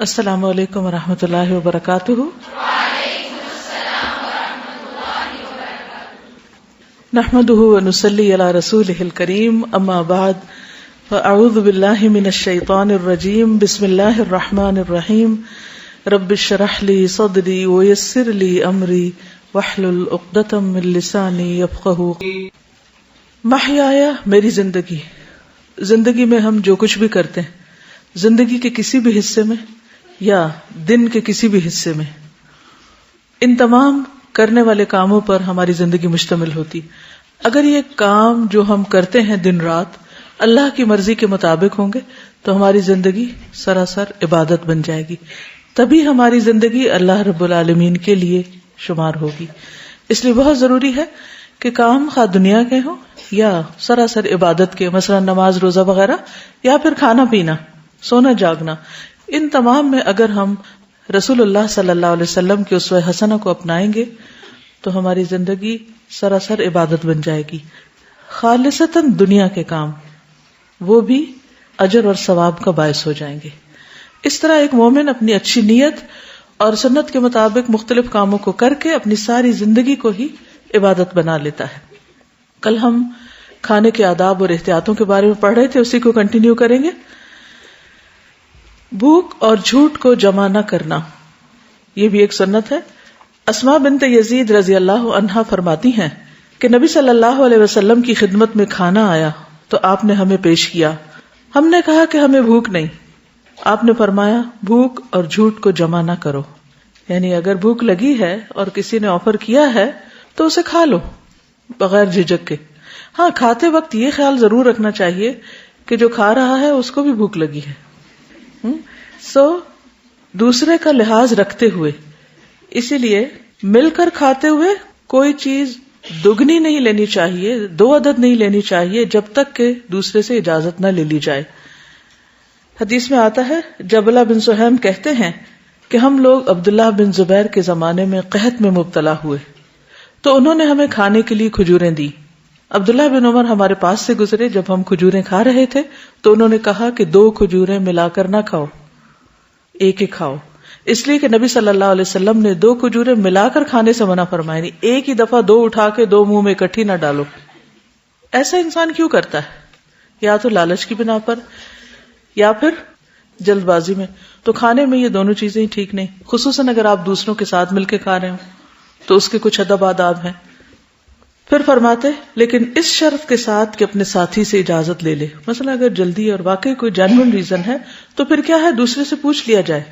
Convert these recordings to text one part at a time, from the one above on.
السلام علیکم ورحمۃ اللہ وبرکاتہ۔ نحمده ونصلی علی رسولہ الکریم، اما بعد فاعوذ باللہ من الشیطان الرجیم، بسم اللہ الرحمن الرحیم۔ رب اشرح لی صدری ویسر لی امری واحلل عقدۃ من لسانی یفقہوا قولی۔ محیایا، میری زندگی۔ زندگی میں ہم جو کچھ بھی کرتے ہیں، زندگی کے کسی بھی حصے میں یا دن کے کسی بھی حصے میں، ان تمام کرنے والے کاموں پر ہماری زندگی مشتمل ہوتی۔ اگر یہ کام جو ہم کرتے ہیں دن رات اللہ کی مرضی کے مطابق ہوں گے تو ہماری زندگی سراسر عبادت بن جائے گی، تبھی ہماری زندگی اللہ رب العالمین کے لیے شمار ہوگی۔ اس لیے بہت ضروری ہے کہ کام خواہ دنیا کے ہوں یا سراسر عبادت کے، مثلا نماز روزہ وغیرہ، یا پھر کھانا پینا، سونا جاگنا، ان تمام میں اگر ہم رسول اللہ صلی اللہ علیہ وسلم کے اسوہ حسنہ کو اپنائیں گے تو ہماری زندگی سراسر عبادت بن جائے گی۔ خالصتاً دنیا کے کام وہ بھی اجر اور ثواب کا باعث ہو جائیں گے۔ اس طرح ایک مومن اپنی اچھی نیت اور سنت کے مطابق مختلف کاموں کو کر کے اپنی ساری زندگی کو ہی عبادت بنا لیتا ہے۔ کل ہم کھانے کے آداب اور احتیاطوں کے بارے میں پڑھ رہے تھے، اسی کو کنٹینیو کریں گے۔ بھوک اور جھوٹ کو جمع نہ کرنا، یہ بھی ایک سنت ہے۔ اسماء بنت یزید رضی اللہ عنہا فرماتی ہیں کہ نبی صلی اللہ علیہ وسلم کی خدمت میں کھانا آیا تو آپ نے ہمیں پیش کیا۔ ہم نے کہا کہ ہمیں بھوک نہیں۔ آپ نے فرمایا بھوک اور جھوٹ کو جمع نہ کرو، یعنی اگر بھوک لگی ہے اور کسی نے آفر کیا ہے تو اسے کھا لو بغیر جھجک کے۔ ہاں، کھاتے وقت یہ خیال ضرور رکھنا چاہیے کہ جو کھا رہا ہے اس کو بھی بھوک لگی ہے۔ دوسرے کا لحاظ رکھتے ہوئے، اسی لیے مل کر کھاتے ہوئے کوئی چیز دگنی نہیں لینی چاہیے، 2 عدد نہیں لینی چاہیے جب تک کہ دوسرے سے اجازت نہ لے لی جائے۔ حدیث میں آتا ہے، جبلہ بن سہیم کہتے ہیں کہ ہم لوگ عبداللہ بن زبیر کے زمانے میں قحط میں مبتلا ہوئے تو انہوں نے ہمیں کھانے کے لیے کھجوریں دی۔ عبداللہ بن عمر ہمارے پاس سے گزرے، جب ہم کھجوریں کھا رہے تھے تو انہوں نے کہا کہ 2 کھجوریں ملا کر نہ کھاؤ، ایک ہی کھاؤ، اس لیے کہ نبی صلی اللہ علیہ وسلم نے 2 کھجوریں ملا کر کھانے سے منع فرمایا، ایک ہی دفعہ 2 اٹھا کے 2 منہ میں اکٹھی نہ ڈالو۔ ایسا انسان کیوں کرتا ہے؟ یا تو لالچ کی بنا پر یا پھر جلد بازی میں۔ تو کھانے میں یہ دونوں چیزیں ٹھیک نہیں، خصوصاً اگر آپ دوسروں کے ساتھ مل کے کھا رہے ہوں تو اس کے کچھ ادب آداب ہیں۔ پھر فرماتے لیکن اس شرط کے ساتھ کہ اپنے ساتھی سے اجازت لے لے۔ مثلا اگر جلدی اور واقعی کوئی جینوئن ریزن ہے تو پھر کیا ہے، دوسرے سے پوچھ لیا جائے،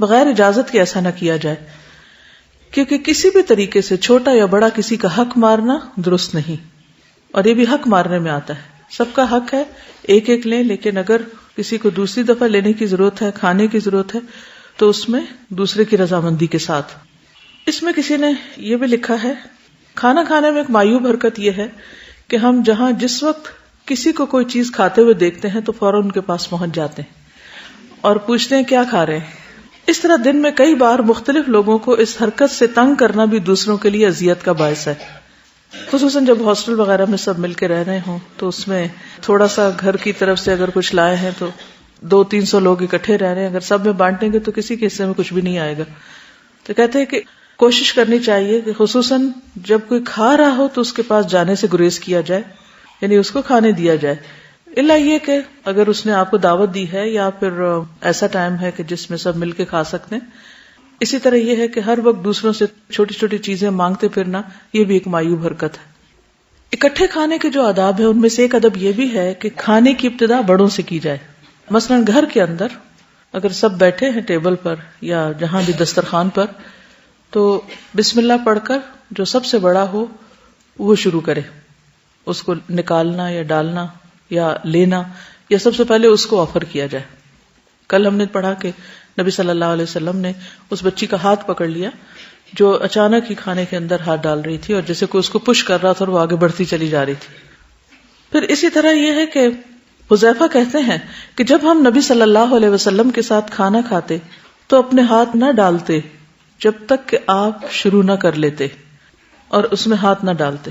بغیر اجازت کے ایسا نہ کیا جائے، کیونکہ کسی بھی طریقے سے چھوٹا یا بڑا کسی کا حق مارنا درست نہیں، اور یہ بھی حق مارنے میں آتا ہے۔ سب کا حق ہے ایک ایک لیں، لیکن اگر کسی کو دوسری دفعہ لینے کی ضرورت ہے، کھانے کی ضرورت ہے، تو اس میں دوسرے کی رضامندی کے ساتھ۔ اس میں کسی نے یہ بھی لکھا ہے، کھانا کھانے میں ایک معیوب حرکت یہ ہے کہ ہم جہاں جس وقت کسی کو کوئی چیز کھاتے ہوئے دیکھتے ہیں تو فوراً ان کے پاس پہنچ جاتے ہیں اور پوچھتے ہیں کیا کھا رہے ہیں۔ اس طرح دن میں کئی بار مختلف لوگوں کو اس حرکت سے تنگ کرنا بھی دوسروں کے لیے اذیت کا باعث ہے، خصوصاً جب ہاسٹل وغیرہ میں سب مل کے رہ رہے ہوں تو اس میں تھوڑا سا گھر کی طرف سے اگر کچھ لائے ہیں تو 200-300 لوگ اکٹھے رہ رہے ہیں، اگر سب میں بانٹیں گے تو کسی کے حصے میں کچھ بھی نہیں آئے گا۔ تو کہتے ہیں کہ کوشش کرنی چاہیے کہ خصوصاً جب کوئی کھا رہا ہو تو اس کے پاس جانے سے گریز کیا جائے، یعنی اس کو کھانے دیا جائے، الا یہ کہ اگر اس نے آپ کو دعوت دی ہے یا پھر ایسا ٹائم ہے کہ جس میں سب مل کے کھا سکتے ہیں۔ اسی طرح یہ ہے کہ ہر وقت دوسروں سے چھوٹی چھوٹی چیزیں مانگتے پھرنا، یہ بھی ایک معیوب حرکت ہے۔ اکٹھے کھانے کے جو آداب ہیں ان میں سے ایک ادب یہ بھی ہے کہ کھانے کی ابتدا بڑوں سے کی جائے۔ مثلا گھر کے اندر اگر سب بیٹھے ہیں ٹیبل پر یا جہاں بھی دسترخوان پر، تو بسم اللہ پڑھ کر جو سب سے بڑا ہو وہ شروع کرے، اس کو نکالنا یا ڈالنا یا لینا، یا سب سے پہلے اس کو آفر کیا جائے۔ کل ہم نے پڑھا کہ نبی صلی اللہ علیہ وسلم نے اس بچی کا ہاتھ پکڑ لیا جو اچانک ہی کھانے کے اندر ہاتھ ڈال رہی تھی، اور جیسے کوئی اس کو پش کر رہا تھا اور وہ آگے بڑھتی چلی جا رہی تھی۔ پھر اسی طرح یہ ہے کہ حذیفہ کہتے ہیں کہ جب ہم نبی صلی اللہ علیہ وسلم کے ساتھ کھانا کھاتے تو اپنے ہاتھ نہ ڈالتے جب تک کہ آپ شروع نہ کر لیتے اور اس میں ہاتھ نہ ڈالتے۔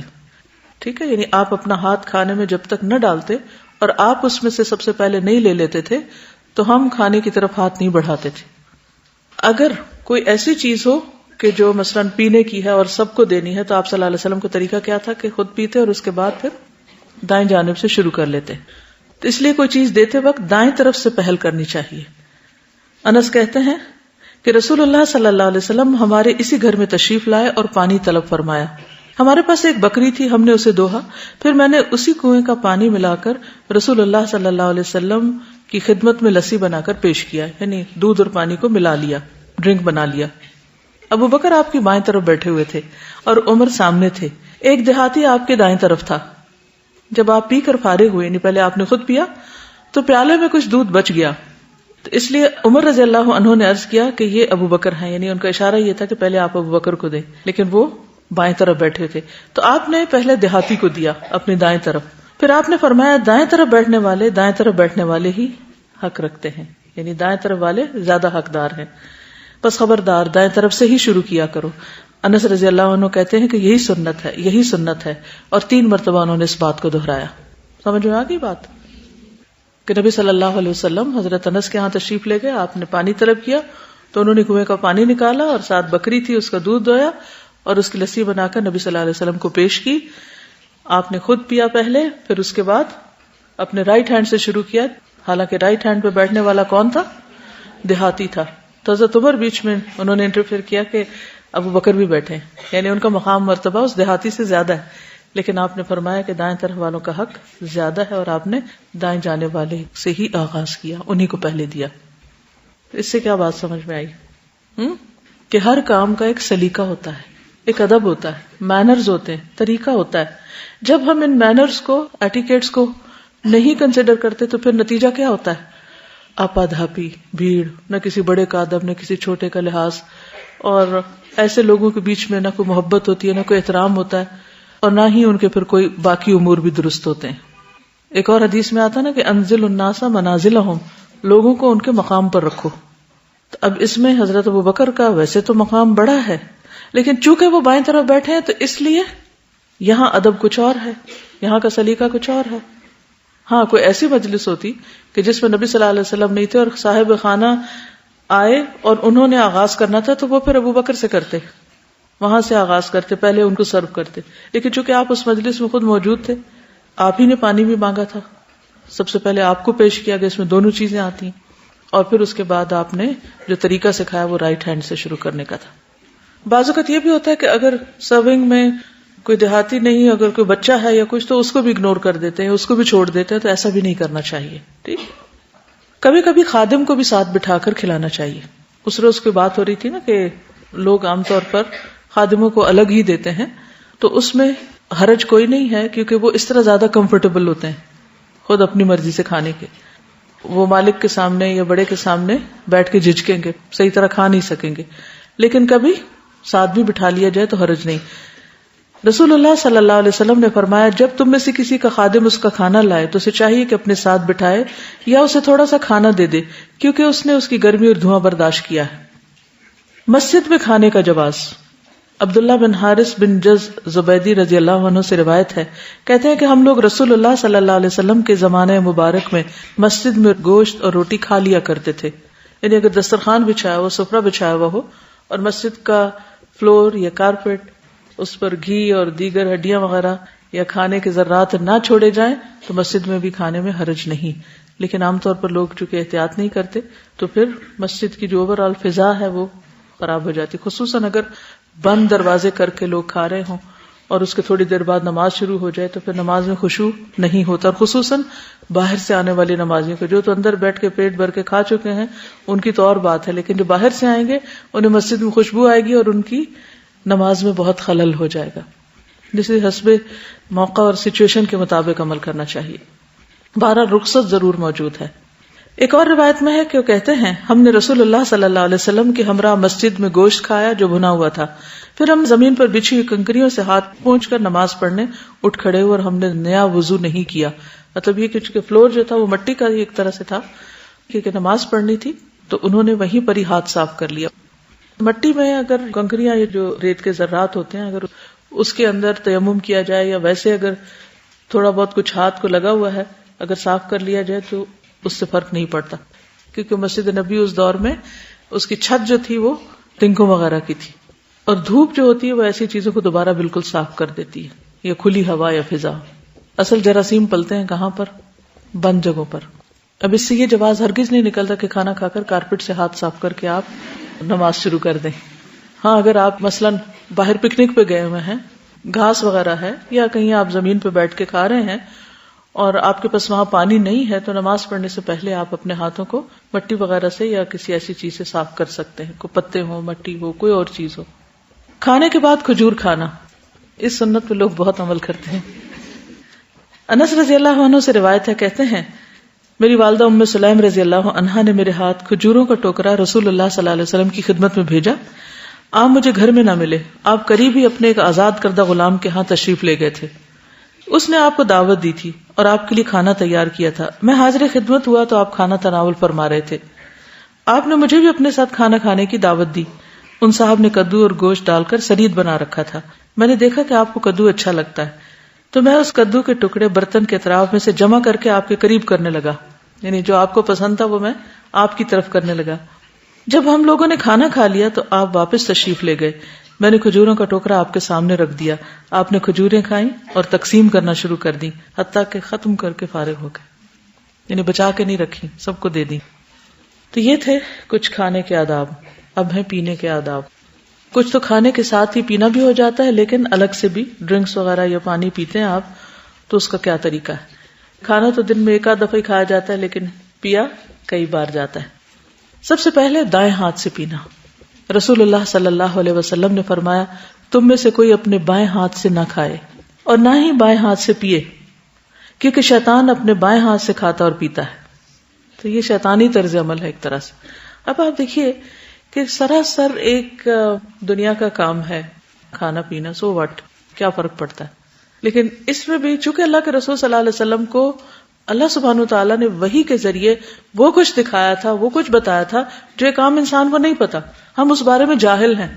ٹھیک ہے، یعنی آپ اپنا ہاتھ کھانے میں جب تک نہ ڈالتے اور آپ اس میں سے سب سے پہلے نہیں لے لیتے تھے تو ہم کھانے کی طرف ہاتھ نہیں بڑھاتے تھے۔ اگر کوئی ایسی چیز ہو کہ جو مثلاً پینے کی ہے اور سب کو دینی ہے تو آپ صلی اللہ علیہ وسلم کا طریقہ کیا تھا کہ خود پیتے اور اس کے بعد پھر دائیں جانب سے شروع کر لیتے. تو اس لیے کوئی چیز دیتے وقت دائیں طرف سے پہل کرنی چاہیے. انس کہتے ہیں کہ رسول اللہ صلی اللہ علیہ وسلم ہمارے اسی گھر میں تشریف لائے اور پانی طلب فرمایا. ہمارے پاس ایک بکری تھی, ہم نے اسے دوہا, پھر میں نے اسی کنویں کا پانی ملا کر رسول اللہ صلی اللہ علیہ وسلم کی خدمت میں لسی بنا کر پیش کیا, یعنی دودھ اور پانی کو ملا لیا, ڈرنک بنا لیا. ابو بکر آپ کی بائیں طرف بیٹھے ہوئے تھے اور عمر سامنے تھے. ایک دیہاتی آپ کے دائیں طرف تھا. جب آپ پی کر فارغ ہوئے, یعنی پہلے آپ نے خود پیا تو پیالے میں کچھ دودھ بچ گیا, تو اس لیے عمر رضی اللہ عنہ نے عرض کیا کہ یہ ابو بکر ہیں, یعنی ان کا اشارہ یہ تھا کہ پہلے آپ ابو بکر کو دیں, لیکن وہ بائیں طرف بیٹھے تھے. تو آپ نے پہلے دیہاتی کو دیا اپنی دائیں طرف. پھر آپ نے فرمایا دائیں طرف بیٹھنے والے دائیں طرف بیٹھنے والے ہی حق رکھتے ہیں, یعنی دائیں طرف والے زیادہ حقدار ہیں, بس خبردار دائیں طرف سے ہی شروع کیا کرو. انس رضی اللہ عنہ کہتے ہیں کہ یہی سنت ہے, یہی سنت ہے, اور 3 مرتبہ انہوں نے اس بات کو دہرایا. سمجھ میں آ گئی بات کہ نبی صلی اللہ علیہ وسلم حضرت انس کے ہاں تشریف لے گئے, آپ نے پانی طلب کیا تو انہوں نے کنویں کا پانی نکالا اور ساتھ بکری تھی اس کا دودھ دویا اور اس کی لسی بنا کر نبی صلی اللہ علیہ وسلم کو پیش کی. آپ نے خود پیا پہلے, پھر اس کے بعد اپنے رائٹ ہینڈ سے شروع کیا, حالانکہ رائٹ ہینڈ پہ بیٹھنے والا کون تھا؟ دیہاتی تھا. تو حضرت عمر بیچ میں انہوں نے انٹرفیئر کیا کہ ابو بکر بھی بیٹھے, یعنی ان کا مقام مرتبہ اس دیہاتی سے زیادہ ہے, لیکن آپ نے فرمایا کہ دائیں طرف والوں کا حق زیادہ ہے اور آپ نے دائیں جانے والے سے ہی آغاز کیا, انہی کو پہلے دیا. اس سے کیا بات سمجھ میں آئی؟ کہ ہر کام کا ایک سلیقہ ہوتا ہے, ایک ادب ہوتا ہے, مینرز ہوتے ہیں, طریقہ ہوتا ہے. جب ہم ان مینرز کو, ایٹیکیٹس کو نہیں کنسیڈر کرتے تو پھر نتیجہ کیا ہوتا ہے؟ آپا دھاپی, بھیڑ, نہ کسی بڑے کا ادب نہ کسی چھوٹے کا لحاظ, اور ایسے لوگوں کے بیچ میں نہ کوئی محبت ہوتی ہے نہ کوئی احترام ہوتا ہے, اور نہ ہی ان کے پھر کوئی باقی امور بھی درست ہوتے ہیں. ایک اور حدیث میں آتا نا کہ انزل الناس منازلہم, لوگوں کو ان کے مقام پر رکھو. تو اب اس میں حضرت ابو بکر کا ویسے تو مقام بڑا ہے, لیکن چونکہ وہ بائیں طرف بیٹھے ہیں تو اس لیے یہاں ادب کچھ اور ہے, یہاں کا سلیقہ کچھ اور ہے. ہاں کوئی ایسی مجلس ہوتی کہ جس میں نبی صلی اللہ علیہ وسلم نہیں تھے اور صاحب خانہ آئے اور انہوں نے آغاز کرنا تھا تو وہ پھر ابو بکر سے کرتے, وہاں سے آغاز کرتے, پہلے ان کو سرو کرتے. لیکن چونکہ آپ اس مجلس میں خود موجود تھے, آپ ہی نے پانی بھی مانگا تھا, سب سے پہلے آپ کو پیش کیا گیا, اس میں دونوں چیزیں آتی ہیں, اور پھر اس کے بعد آپ نے جو طریقہ سکھایا وہ رائٹ ہینڈ سے شروع کرنے کا تھا. بعض اوقات یہ بھی ہوتا ہے کہ اگر سرونگ میں کوئی دیہاتی نہیں, اگر کوئی بچہ ہے یا کچھ تو اس کو بھی اگنور کر دیتے ہیں, اس کو بھی چھوڑ دیتے ہیں, تو ایسا بھی نہیں کرنا چاہیے. ٹھیک, کبھی کبھی خادم کو بھی ساتھ بٹھا کر کھلانا چاہیے. اس روز کی بات ہو رہی تھی نا کہ لوگ عام طور پر خادموں کو الگ ہی دیتے ہیں, تو اس میں حرج کوئی نہیں ہے, کیونکہ وہ اس طرح زیادہ کمفرٹیبل ہوتے ہیں خود اپنی مرضی سے کھانے کے. وہ مالک کے سامنے یا بڑے کے سامنے بیٹھ کے جھجکیں گے, صحیح طرح کھا نہیں سکیں گے. لیکن کبھی ساتھ بھی بٹھا لیا جائے تو حرج نہیں. رسول اللہ صلی اللہ علیہ وسلم نے فرمایا جب تم میں سے کسی کا خادم اس کا کھانا لائے تو اسے چاہیے کہ اپنے ساتھ بٹھائے یا اسے تھوڑا سا کھانا دے دے, کیونکہ اس نے اس کی گرمی اور دھواں برداشت کیا ہے. مسجد میں کھانے کا جواز. عبداللہ بن حارث بن جز زبیدی رضی اللہ عنہ سے روایت ہے, کہتے ہیں کہ ہم لوگ رسول اللہ صلی اللہ علیہ وسلم کے زمانے مبارک میں مسجد میں گوشت اور روٹی کھا لیا کرتے تھے. یعنی اگر دسترخوان بچھایا ہوا, سفرہ بچھایا ہوا ہو اور مسجد کا فلور یا کارپیٹ, اس پر گھی اور دیگر ہڈیاں وغیرہ یا کھانے کے ذرات نہ چھوڑے جائیں تو مسجد میں بھی کھانے میں حرج نہیں. لیکن عام طور پر لوگ چونکہ احتیاط نہیں کرتے تو پھر مسجد کی جو اوور آل فضا ہے وہ خراب ہو جاتی, خصوصاً اگر بند دروازے کر کے لوگ کھا رہے ہوں اور اس کے تھوڑی دیر بعد نماز شروع ہو جائے تو پھر نماز میں خشوع نہیں ہوتا. اور خصوصاً باہر سے آنے والی نمازیوں کو, جو تو اندر بیٹھ کے پیٹ بھر کے کھا چکے ہیں ان کی تو اور بات ہے, لیکن جو باہر سے آئیں گے انہیں مسجد میں خوشبو آئے گی اور ان کی نماز میں بہت خلل ہو جائے گا. جسے حسب موقع اور سچویشن کے مطابق عمل کرنا چاہیے. بہرحال رخصت ضرور موجود ہے. ایک اور روایت میں ہے کہ وہ کہتے ہیں ہم نے رسول اللہ صلی اللہ علیہ وسلم کے ہمراہ مسجد میں گوشت کھایا جو بھنا ہوا تھا. پھر ہم زمین پر بچھی ہوئی کنکریوں سے ہاتھ پونچھ کر نماز پڑھنے اٹھ کھڑے ہوئے اور ہم نے نیا وضو نہیں کیا. مطلب یہ کہ فلور جو تھا وہ مٹی کا ایک طرح سے تھا, کیونکہ نماز پڑھنی تھی تو انہوں نے وہیں پر ہی ہاتھ صاف کر لیا. مٹی میں اگر کنکریاں جو ریت کے ذرات ہوتے ہیں اگر اس کے اندر تیمم کیا جائے یا ویسے اگر تھوڑا بہت کچھ ہاتھ کو لگا ہوا ہے اگر صاف کر لیا جائے تو اس سے فرق نہیں پڑتا, کیونکہ مسجد نبی اس دور میں اس کی چھت جو تھی وہ ٹنکوں وغیرہ کی تھی، اور دھوپ جو ہوتی ہے وہ ایسی چیزوں کو دوبارہ بالکل صاف کر دیتی ہے، یا کھلی ہوا یا فضا. اصل جراثیم پلتے ہیں کہاں پر؟ بند جگہوں پر. اب اس سے یہ جواز ہرگز نہیں نکلتا کہ کھانا کھا کر کارپیٹ سے ہاتھ صاف کر کے آپ نماز شروع کر دیں. ہاں اگر آپ مثلاً باہر پکنک پہ گئے ہوئے ہیں، گھاس وغیرہ ہے، یا کہیں آپ زمین پہ بیٹھ کے کھا رہے ہیں اور آپ کے پاس وہاں پانی نہیں ہے، تو نماز پڑھنے سے پہلے آپ اپنے ہاتھوں کو مٹی وغیرہ سے یا کسی ایسی چیز سے صاف کر سکتے ہیں، کوئی پتے ہو، مٹی ہو، کوئی اور چیز ہو. کھانے کے بعد کھجور کھانا، اس سنت پہ لوگ بہت عمل کرتے ہیں. انس رضی اللہ عنہ سے روایت ہے، کہتے ہیں میری والدہ ام سلیم رضی اللہ عنہا نے میرے ہاتھ کھجوروں کا ٹوکرا رسول اللہ صلی اللہ علیہ وسلم کی خدمت میں بھیجا. آپ مجھے گھر میں نہ ملے، آپ قریب ہی اپنے ایک آزاد کردہ غلام کے ہاں تشریف لے گئے تھے. اس نے آپ کو دعوت دی تھی اور آپ کے لیے کھانا تیار کیا تھا. میں حاضر خدمت ہوا تو آپ کھانا تناول فرما رہے تھے. آپ نے مجھے بھی اپنے ساتھ کھانا کھانے کی دعوت دی. ان صاحب نے کدو اور گوشت ڈال کر سرید بنا رکھا تھا. میں نے دیکھا کہ آپ کو کدو اچھا لگتا ہے، تو میں اس کدو کے ٹکڑے برتن کے اطراف میں سے جمع کر کے آپ کے قریب کرنے لگا، یعنی جو آپ کو پسند تھا وہ میں آپ کی طرف کرنے لگا. جب ہم لوگوں نے کھانا کھا لیا تو آپ واپس تشریف لے گئے. میں نے کھجوروں کا ٹوکرا آپ کے سامنے رکھ دیا. آپ نے کھجوریں کھائیں اور تقسیم کرنا شروع کر دی، حتیٰ کہ ختم کر کے فارغ ہو گئے، یعنی بچا کے نہیں رکھی، سب کو دے دی. تو یہ تھے کچھ کھانے کے آداب. اب ہیں پینے کے آداب. کچھ تو کھانے کے ساتھ ہی پینا بھی ہو جاتا ہے، لیکن الگ سے بھی ڈرنکس وغیرہ یا پانی پیتے ہیں آپ، تو اس کا کیا طریقہ ہے؟ کھانا تو دن میں ایک آدھ دفعہ ہی کھایا جاتا ہے، لیکن پیا کئی بار جاتا ہے. سب سے پہلے دائیں ہاتھ سے پینا. رسول اللہ صلی اللہ علیہ وسلم نے فرمایا تم میں سے کوئی اپنے بائیں ہاتھ سے نہ کھائے اور نہ ہی بائیں ہاتھ سے پیے، کیونکہ شیطان اپنے بائیں ہاتھ سے کھاتا اور پیتا ہے. تو یہ شیطانی طرز عمل ہے ایک طرح سے. اب آپ دیکھیے کہ سراسر ایک دنیا کا کام ہے کھانا پینا، سو واٹ، کیا فرق پڑتا ہے. لیکن اس میں بھی چونکہ اللہ کے رسول صلی اللہ علیہ وسلم کو اللہ سبحانہ وتعالیٰ نے وحی کے ذریعے وہ کچھ دکھایا تھا، وہ کچھ بتایا تھا جو ایک عام انسان کو نہیں پتا. ہم اس بارے میں جاہل ہیں.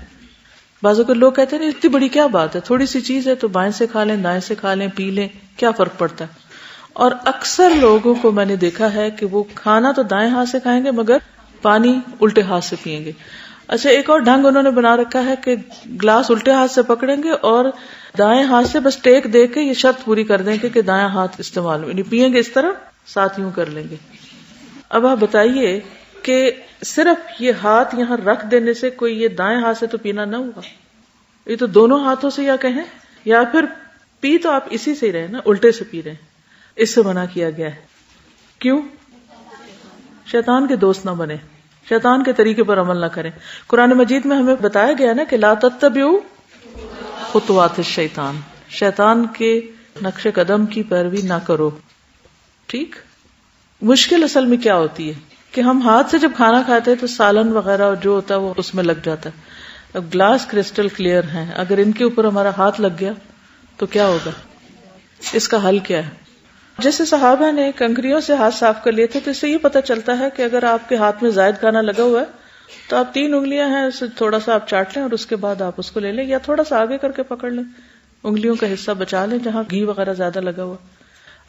بعض اوقات لوگ کہتے ہیں اتنی بڑی کیا بات ہے، تھوڑی سی چیز ہے تو بائیں سے کھا لیں، دائیں سے کھا لیں، پی لیں، کیا فرق پڑتا ہے. اور اکثر لوگوں کو میں نے دیکھا ہے کہ وہ کھانا تو دائیں ہاتھ سے کھائیں گے مگر پانی الٹے ہاتھ سے پیئیں گے. اچھا ایک اور ڈھنگ انہوں نے بنا رکھا ہے کہ گلاس الٹے ہاتھ سے پکڑیں گے اور دائیں ہاتھ سے بس ٹیک دے کے یہ شرط پوری کر دیں گے کہ دائیں ہاتھ استعمال، یعنی پیئیں گے اس طرح ساتھ یوں کر لیں گے. اب آپ بتائیے کہ صرف یہ ہاتھ یہاں رکھ دینے سے کوئی یہ دائیں ہاتھ سے تو پینا نہ ہوا، یہ تو دونوں ہاتھوں سے یا کہیں یا پھر پی تو آپ اسی سے ہی رہے نا، الٹے سے پی رہے ہیں. اس سے منع کیا گیا ہے. کیوں؟ شیطان کے دوست نہ بنے، شیطان کے طریقے پر عمل نہ کریں. قرآن مجید میں ہمیں بتایا گیا نا کہ لا تتبعوا خطوات الشیطان، شیطان کے نقش قدم کی پیروی نہ کرو. ٹھیک. مشکل اصل میں کیا ہوتی ہے کہ ہم ہاتھ سے جب کھانا کھاتے ہیں تو سالن وغیرہ جو ہوتا ہے وہ اس میں لگ جاتا ہے. اب گلاس کرسٹل کلیئر ہیں، اگر ان کے اوپر ہمارا ہاتھ لگ گیا تو کیا ہوگا؟ اس کا حل کیا ہے؟ جیسے صحابہ نے کنکریوں سے ہاتھ صاف کر لیے تھے تو اس سے یہ پتہ چلتا ہے کہ اگر آپ کے ہاتھ میں زائد کھانا لگا ہوا ہے تو آپ 3 انگلیاں ہیں اسے تھوڑا سا آپ چاٹ لیں اور اس کے بعد آپ اس کو لے لیں، یا تھوڑا سا آگے کر کے پکڑ لیں، انگلیوں کا حصہ بچا لیں جہاں گھی وغیرہ زیادہ لگا ہوا.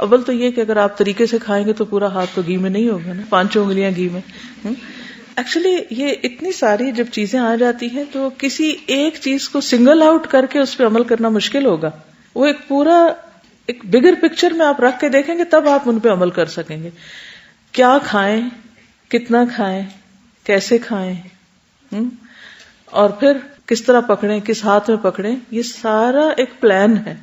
اول تو یہ کہ اگر آپ طریقے سے کھائیں گے تو پورا ہاتھ تو گھی میں نہیں ہوگا نا، 5 انگلیاں گھی میں. ایکچولی یہ اتنی ساری جب چیزیں آ جاتی ہیں تو کسی ایک چیز کو سنگل آؤٹ کر کے اس پہ عمل کرنا مشکل ہوگا. وہ ایک پورا ایک بگر پکچر میں آپ رکھ کے دیکھیں گے تب آپ ان پہ عمل کر سکیں گے. کیا کھائیں، کتنا کھائیں، کیسے کھائیں، اور پھر کس طرح پکڑیں، کس ہاتھ میں پکڑیں، یہ سارا ایک پلان ہے.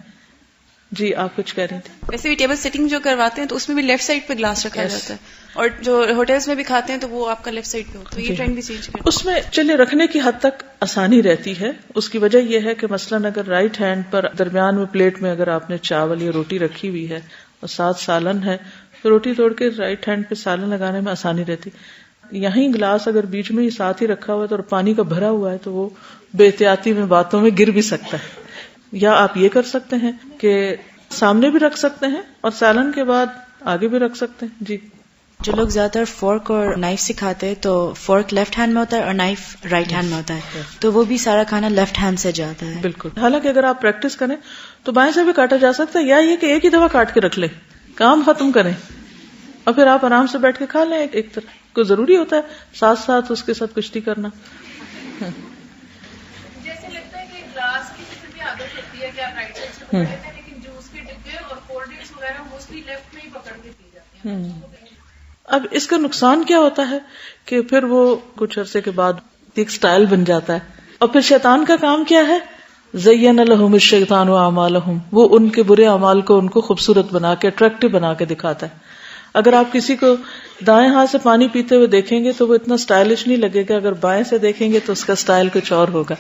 جی آپ کچھ کہہ رہی تھیں. ویسے بھی ٹیبل سیٹنگ جو کرواتے ہیں تو اس میں بھی لیفٹ سائڈ پہ گلاس رکھا جاتا ہے، اور جو ہوٹلز میں بھی کھاتے ہیں تو وہ آپ کا لیفٹ سائڈ پہ ہوتا ہے. یہ ٹرینڈ بھی چینج کرتا ہے. اس میں چلے رکھنے کی حد تک آسانی رہتی ہے. اس کی وجہ یہ ہے کہ مثلاً اگر رائٹ ہینڈ پر درمیان میں پلیٹ میں اگر آپ نے چاول یا روٹی رکھی ہوئی ہے اور ساتھ سالن ہے تو روٹی توڑ کے رائٹ ہینڈ پہ سالن لگانے میں آسانی رہتی. یہیں گلاس اگر بیچ میں ہی ساتھ ہی رکھا ہوا ہے تو اور پانی کا بھرا ہوا ہے تو وہ بے احتیاطی میں باتوں میں گر بھی سکتا ہے. یا آپ یہ کر سکتے ہیں کہ سامنے بھی رکھ سکتے ہیں اور سالن کے بعد آگے بھی رکھ سکتے ہیں. جی جو لوگ زیادہ تر فورک اور نائف سے کھاتے ہیں تو فورک لیفٹ ہینڈ میں ہوتا ہے اور نائف رائٹ ہینڈ میں ہوتا ہے، تو وہ بھی سارا کھانا لیفٹ ہینڈ سے جاتا ہے. بالکل. حالانکہ اگر آپ پریکٹس کریں تو بائیں سے بھی کاٹا جا سکتا ہے، یا یہ کہ ایک ہی دفعہ کاٹ کے رکھ لیں، کام ختم کریں اور پھر آپ آرام سے بیٹھ کے کھا لیں ایک طرح، کو ضروری ہوتا ہے ساتھ ساتھ اس کے ساتھ کشتی کرنا. جیسے لگتا ہے کہ گلاس کی بھی عادت ہوتی ہے کہ آپ رائٹ سائڈ سے پکڑ لیتے ہیں, لیکن جوس کے ڈبے اور کولڈ ڈرنکس وغیرہ موسٹلی لیفٹ میں ہی پکڑ کے پی جاتے ہیں. اب اس کا نقصان کیا ہوتا ہے کہ پھر وہ کچھ عرصے کے بعد ایک سٹائل بن جاتا ہے. اور پھر شیطان کا کام کیا ہے؟ زین لہم الشیطان اعمالہم, وہ ان کے برے اعمال کو ان کو خوبصورت بنا کے اٹریکٹیو بنا کے دکھاتا ہے. اگر آپ کسی کو دائیں ہاتھ سے پانی پیتے ہوئے دیکھیں گے تو وہ اتنا سٹائلش نہیں لگے گا, اگر بائیں سے دیکھیں گے تو اس کا سٹائل کچھ اور ہوگا.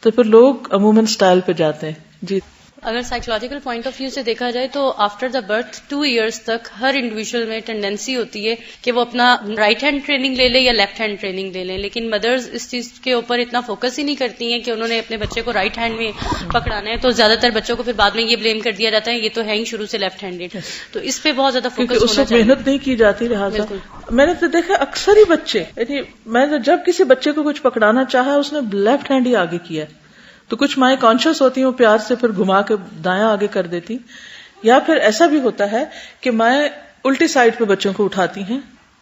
تو پھر لوگ عموماً سٹائل پہ جاتے ہیں. جی, اگر سائیکولوجیکل پوائنٹ آف ویو سے دیکھا جائے تو آفٹر دا برتھ 2 ایئرس تک ہر انڈیویجول میں ٹینڈنسی ہوتی ہے کہ وہ اپنا رائٹ ہینڈ ٹریننگ لے لے یا لیفٹ ہینڈ ٹریننگ لے لیں, لیکن مدرز اس چیز کے اوپر اتنا فوکس ہی نہیں کرتی ہیں کہ انہوں نے اپنے بچے کو رائٹ ہینڈ میں پکڑانا ہے. تو زیادہ تر بچوں کو پھر بعد میں یہ بلیم کر دیا جاتا ہے یہ تو ہے ہی شروع سے لیفٹ ہینڈیڈ, تو اس پہ بہت زیادہ فوکس ہونا چاہیے. محنت نہیں کی جاتی. لہٰذا میں نے تو دیکھا اکثر ہی بچے, یعنی میں نے جب کسی بچے کو کچھ پکڑانا چاہا اس نے لیفٹ ہینڈ ہی آگے کیا. تو کچھ مائیں کانشیس ہوتی ہیں, وہ پیار سے پھر گھما کے دایاں آگے کر دیتی, یا پھر ایسا بھی ہوتا ہے کہ مائیں الٹی سائڈ پہ بچوں کو اٹھاتی ہیں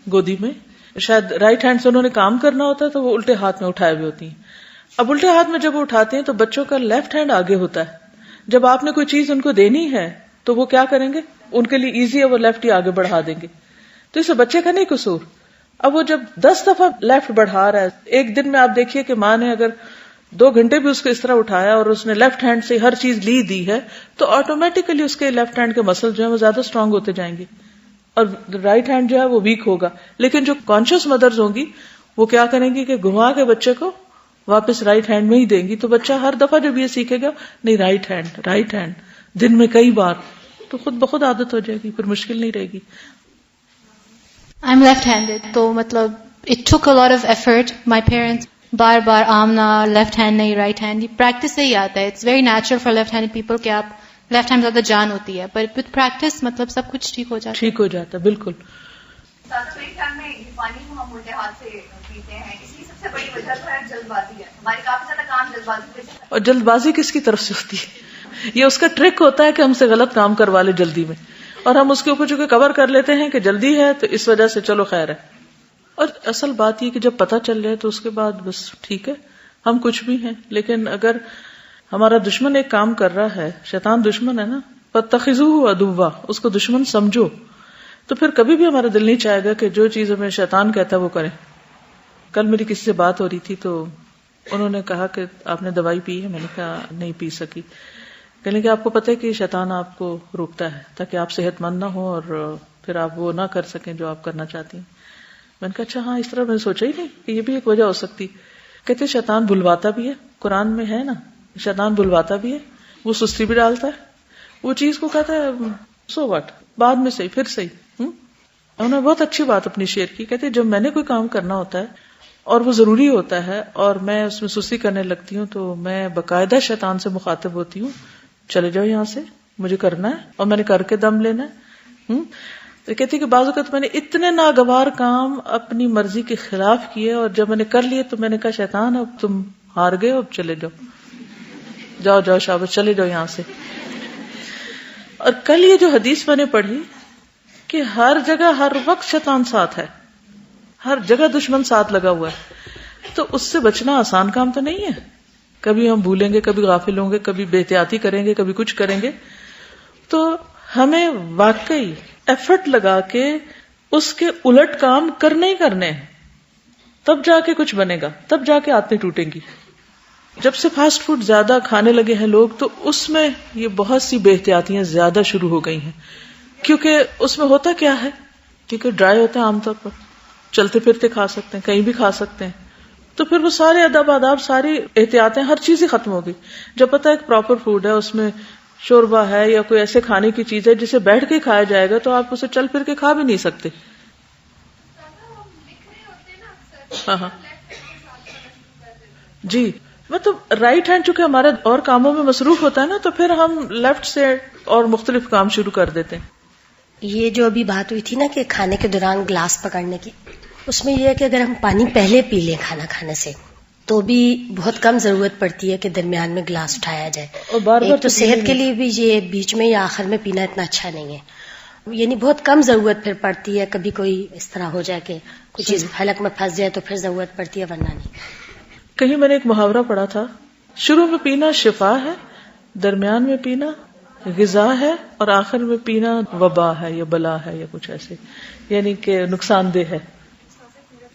گودی میں, شاید رائٹ ہینڈ سے انہوں نے کام کرنا ہوتا ہے تو وہ الٹے ہاتھ میں اٹھائے ہوئے ہوتی ہیں. اب الٹے ہاتھ میں جب وہ اٹھاتے ہیں تو بچوں کا لیفٹ ہینڈ آگے ہوتا ہے. جب آپ نے کوئی چیز ان کو دینی ہے تو وہ کیا کریں گے, ان کے لیے ایزی ہے وہ لیفٹ ہی آگے بڑھا دیں گے. تو اس بچے کا نہیں قصور. اب وہ جب 10 دفعہ لیفٹ بڑھا رہا ہے, ایک دن میں آپ دیکھیے کہ ماں نے اگر 2 گھنٹے بھی اس کو اس طرح اٹھایا اور اس نے لیفٹ ہینڈ سے ہر چیز لی دی ہے تو آٹومیٹیکلی اس کے لیفٹ ہینڈ کے مسل جو ہیں وہ زیادہ اسٹرانگ ہوتے جائیں گے اور رائٹ ہینڈ جو ہے وہ ویک ہوگا. لیکن جو کانشیس مدرز ہوں گی وہ کیا کریں گی کہ گھما کے بچے کو واپس رائٹ ہینڈ میں ہی دیں گی. تو بچہ ہر دفعہ جب یہ سیکھے گا نہیں رائٹ ہینڈ دن میں کئی بار, تو خود بخود عادت ہو جائے گی, پھر مشکل نہیں رہے گی. آئی ایم لیفٹ ہینڈیڈ, تو مطلب it took a lot of effort. My parents بار بار آمنا لیفٹ ہینڈ نہیں رائٹ ہینڈ, پریکٹس سے ہی آتا ہے. It's very natural for left hand people کہ آپ لیفٹ ہینڈ زیادہ جان ہوتی ہے, پر وتھ پریکٹس مطلب سب کچھ ٹھیک ہو جاتا ہے. بالکل. پانی کو ہم الٹے ہاتھ سے پیتے ہیں, اس کی سب سے بڑی وجہ تو ہے جلد بازی ہے. ہمارے کافی زیادہ کام جلد بازی پہ, اور جلد بازی کس کی طرف سے ہوتی ہے؟ یہ اس کا ٹرک ہوتا ہے کہ ہم سے غلط کام کروا لے جلدی میں, اور ہم اس کے اوپر چونکہ کور کر لیتے ہیں کہ جلدی ہے تو اس وجہ سے چلو خیر ہے. اور اصل بات یہ کہ جب پتہ چل جائے تو اس کے بعد بس ٹھیک ہے ہم کچھ بھی ہیں. لیکن اگر ہمارا دشمن ایک کام کر رہا ہے, شیطان دشمن ہے نا, فاتخذوہ عدوا, اس کو دشمن سمجھو, تو پھر کبھی بھی ہمارا دل نہیں چاہے گا کہ جو چیز ہمیں شیطان کہتا ہے وہ کریں. کل میری کسی سے بات ہو رہی تھی تو انہوں نے کہا کہ آپ نے دوائی پی ہے؟ میں نے کہا نہیں پی سکی. کہنے کہ آپ کو پتہ ہے کہ شیطان آپ کو روکتا ہے تاکہ آپ صحت مند نہ ہو اور پھر آپ وہ نہ کر سکیں جو آپ کرنا چاہتی ہیں. میں نے کہا اچھا ہاں, اس طرح میں نے سوچا ہی نہیں کہ یہ بھی ایک وجہ ہو سکتی. کہتے شیطان بلواتا بھی ہے, قرآن میں ہے نا, شیطان بلواتا بھی ہے, وہ سستی بھی ڈالتا ہے, وہ چیز کو کہتا ہے سو واٹ, بعد میں صحیح پھر صحیح. انہوں نے بہت اچھی بات اپنی شیئر کی. کہتے جب میں نے کوئی کام کرنا ہوتا ہے اور وہ ضروری ہوتا ہے اور میں اس میں سستی کرنے لگتی ہوں تو میں باقاعدہ شیطان سے مخاطب ہوتی ہوں, چلے جاؤ یہاں سے, مجھے کرنا ہے اور میں نے کر کے دم لینا ہے. تو کہتی کہ بعض اوقات میں نے اتنے ناگوار کام اپنی مرضی کے خلاف کیے اور جب میں نے کر لیے تو میں نے کہا شیطان اب تم ہار گئے, اب چلے جاؤ شاباش چلے جاؤ یہاں سے. اور کل یہ جو حدیث میں نے پڑھی کہ ہر جگہ ہر وقت شیطان ساتھ ہے, ہر جگہ دشمن ساتھ لگا ہوا ہے, تو اس سے بچنا آسان کام تو نہیں ہے. کبھی ہم بھولیں گے, کبھی غافل ہوں گے, کبھی بے احتیاطی کریں گے, کبھی کچھ کریں گے. تو ہمیں واقعی ایفرٹ لگا کے اس کے الٹ کام کرنے ہی کرنے ہیں, تب جا کے کچھ بنے گا, تب جا کے آدتیں ٹوٹیں گی. جب سے فاسٹ فوڈ زیادہ کھانے لگے ہیں لوگ تو اس میں یہ بہت سی بے احتیاطیاں زیادہ شروع ہو گئی ہیں. کیونکہ اس میں ہوتا کیا ہے, کیونکہ ڈرائی ہوتا ہے عام طور پر, چلتے پھرتے کھا سکتے ہیں, کہیں بھی کھا سکتے ہیں, تو پھر وہ سارے آداب ساری احتیاطیں ہر چیز ہی ختم ہو گئی. جب پتہ ہے ایک پراپر فوڈ ہے, اس میں شوربہ ہے یا کوئی ایسے کھانے کی چیز ہے جسے بیٹھ کے کھایا جائے گا تو آپ اسے چل پھر کے کھا بھی نہیں سکتے. ہاں جی, مطلب رائٹ ہینڈ چونکہ ہمارے اور کاموں میں مصروف ہوتا ہے نا, تو پھر ہم لیفٹ سے اور مختلف کام شروع کر دیتے ہیں. یہ جو ابھی بات ہوئی تھی نا کہ کھانے کے دوران گلاس پکڑنے کی, اس میں یہ ہے کہ اگر ہم پانی پہلے پی لیں کھانا کھانے سے تو بھی بہت کم ضرورت پڑتی ہے کہ درمیان میں گلاس اٹھایا جائے. اور بار بار ایک تو صحت کے لیے بھی یہ بیچ میں یا آخر میں پینا اتنا اچھا نہیں ہے, یعنی بہت کم ضرورت پھر پڑتی ہے. کبھی کوئی اس طرح ہو جائے کہ کوئی چیز حلق میں پھنس جائے تو پھر ضرورت پڑتی ہے, ورنہ نہیں. کہیں میں نے ایک محاورہ پڑھا تھا, شروع میں پینا شفا ہے, درمیان میں پینا غذا ہے, اور آخر میں پینا وبا ہے یا بلا ہے یا کچھ ایسے, یعنی کہ نقصان دہ ہے.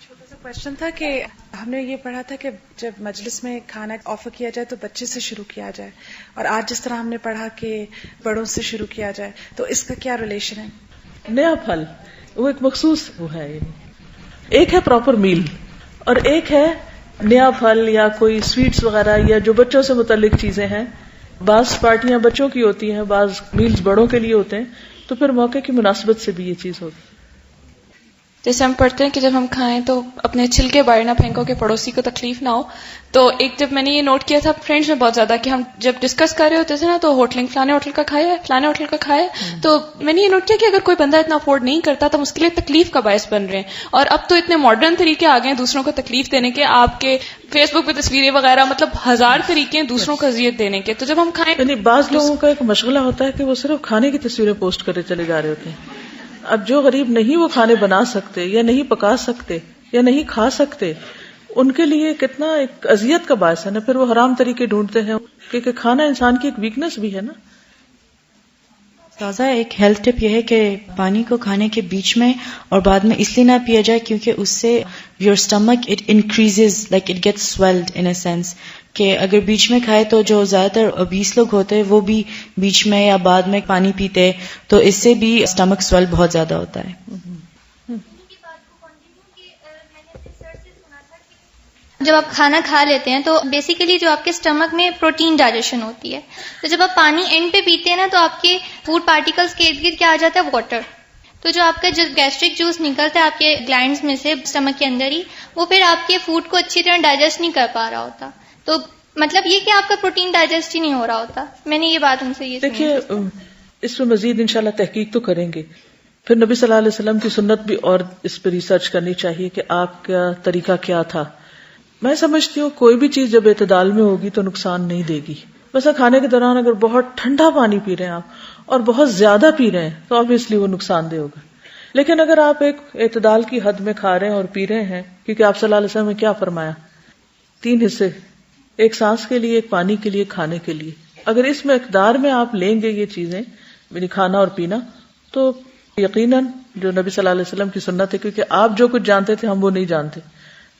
چھوٹا سا کوشچن تھا کہ ہم نے یہ پڑھا تھا کہ جب مجلس میں کھانا آفر کیا جائے تو بچے سے شروع کیا جائے, اور آج جس طرح ہم نے پڑھا کہ بڑوں سے شروع کیا جائے, تو اس کا کیا ریلیشن ہے؟ نیا پھل وہ ایک مخصوص وہ ہے, یعنی ایک ہے پراپر میل اور ایک ہے نیا پھل یا کوئی سویٹس وغیرہ یا جو بچوں سے متعلق چیزیں ہیں. بعض پارٹیاں بچوں کی ہوتی ہیں, بعض میلز بڑوں کے لیے ہوتے ہیں, تو پھر موقع کی مناسبت سے بھی یہ چیز ہوتی. جیسے ہم پڑھتے ہیں کہ جب ہم کھائیں تو اپنے چھلکے باہر نہ پھینکو کہ پڑوسی کو تکلیف نہ ہو. تو ایک جب میں نے یہ نوٹ کیا تھا فرینڈز میں بہت زیادہ کہ ہم جب ڈسکس کر رہے ہوتے تھے نا تو فلانے ہوٹل کا کھایا ہے, فلانے ہوٹل کا کھایا ہے, تو میں نے یہ نوٹ کیا کہ اگر کوئی بندہ اتنا افورڈ نہیں کرتا تو ہم اس کے لیے تکلیف کا باعث بن رہے ہیں. اور اب تو اتنے ماڈرن طریقے آ گئے ہیں دوسروں کو تکلیف دینے کے, آپ کے فیس بک پہ تصویریں وغیرہ, مطلب 1000 طریقے ہیں دوسروں کو اذیت دینے کے. تو جب ہم کھائیں, یعنی بعض لوگوں کا ایک مشغلہ ہوتا ہے کہ وہ صرف کھانے کی تصویریں پوسٹ کرے چلے جا رہے ہوتے ہیں. اب جو غریب نہیں وہ کھانے بنا سکتے یا نہیں پکا سکتے یا نہیں کھا سکتے, ان کے لیے کتنا ایک اذیت کا باعث ہے نا. پھر وہ حرام طریقے ڈھونڈتے ہیں, کیونکہ کھانا انسان کی ایک ویکنس بھی ہے نا. تازہ ایک ہیلتھ ٹپ یہ ہے کہ پانی کو کھانے کے بیچ میں اور بعد میں اس لیے نہ پیا جائے کیونکہ اس سے your stomach it increases, like it gets swelled in a sense, کہ اگر بیچ میں کھائے تو جو زیادہ تر اوبیس لوگ ہوتے ہیں وہ بھی بیچ میں یا بعد میں پانی پیتے, تو اس سے بھی اسٹمک سویل بہت زیادہ ہوتا ہے. جب آپ کھانا کھا لیتے ہیں تو بیسیکلی جو آپ کے اسٹمک میں پروٹین ڈائجیشن ہوتی ہے, تو جب آپ پانی اینڈ پہ پیتے ہیں نا تو آپ کے فوڈ پارٹیکلز کے ارد گرد کیا آ جاتا ہے, واٹر. تو جو آپ کا جو گیسٹرک جوس نکلتا ہے آپ کے گلینڈز میں سے اسٹمک کے اندر ہی, وہ پھر آپ کے فوڈ کو اچھی طرح ڈائجسٹ نہیں کر پا رہا ہوتا. تو مطلب یہ کہ آپ کا پروٹین ڈائجسٹ ہی نہیں ہو رہا ہوتا. میں نے یہ بات ان سے یہ دیکھیے, اس میں مزید انشاءاللہ تحقیق تو کریں گے. پھر نبی صلی اللہ علیہ وسلم کی سنت بھی اور اس پہ ریسرچ کرنی چاہیے کہ آپ کا طریقہ کیا تھا. میں سمجھتی ہوں کوئی بھی چیز جب اعتدال میں ہوگی تو نقصان نہیں دے گی. ویسے کھانے کے دوران اگر بہت ٹھنڈا پانی پی رہے ہیں آپ اور بہت زیادہ پی رہے ہیں تو obviously وہ نقصان دہ ہوگا. لیکن اگر آپ ایک اعتدال کی حد میں کھا رہے ہیں اور پی رہے ہیں, کیونکہ آپ صلی اللہ علیہ وسلم نے کیا فرمایا, 3 حصے, ایک سانس کے لیے, ایک پانی کے لیے, کھانے کے لیے. اگر اس میں اقدار میں آپ لیں گے یہ چیزیں, یعنی کھانا اور پینا, تو یقیناً جو نبی صلی اللہ علیہ وسلم کی سنت ہے, کیونکہ آپ جو کچھ جانتے تھے ہم وہ نہیں جانتے.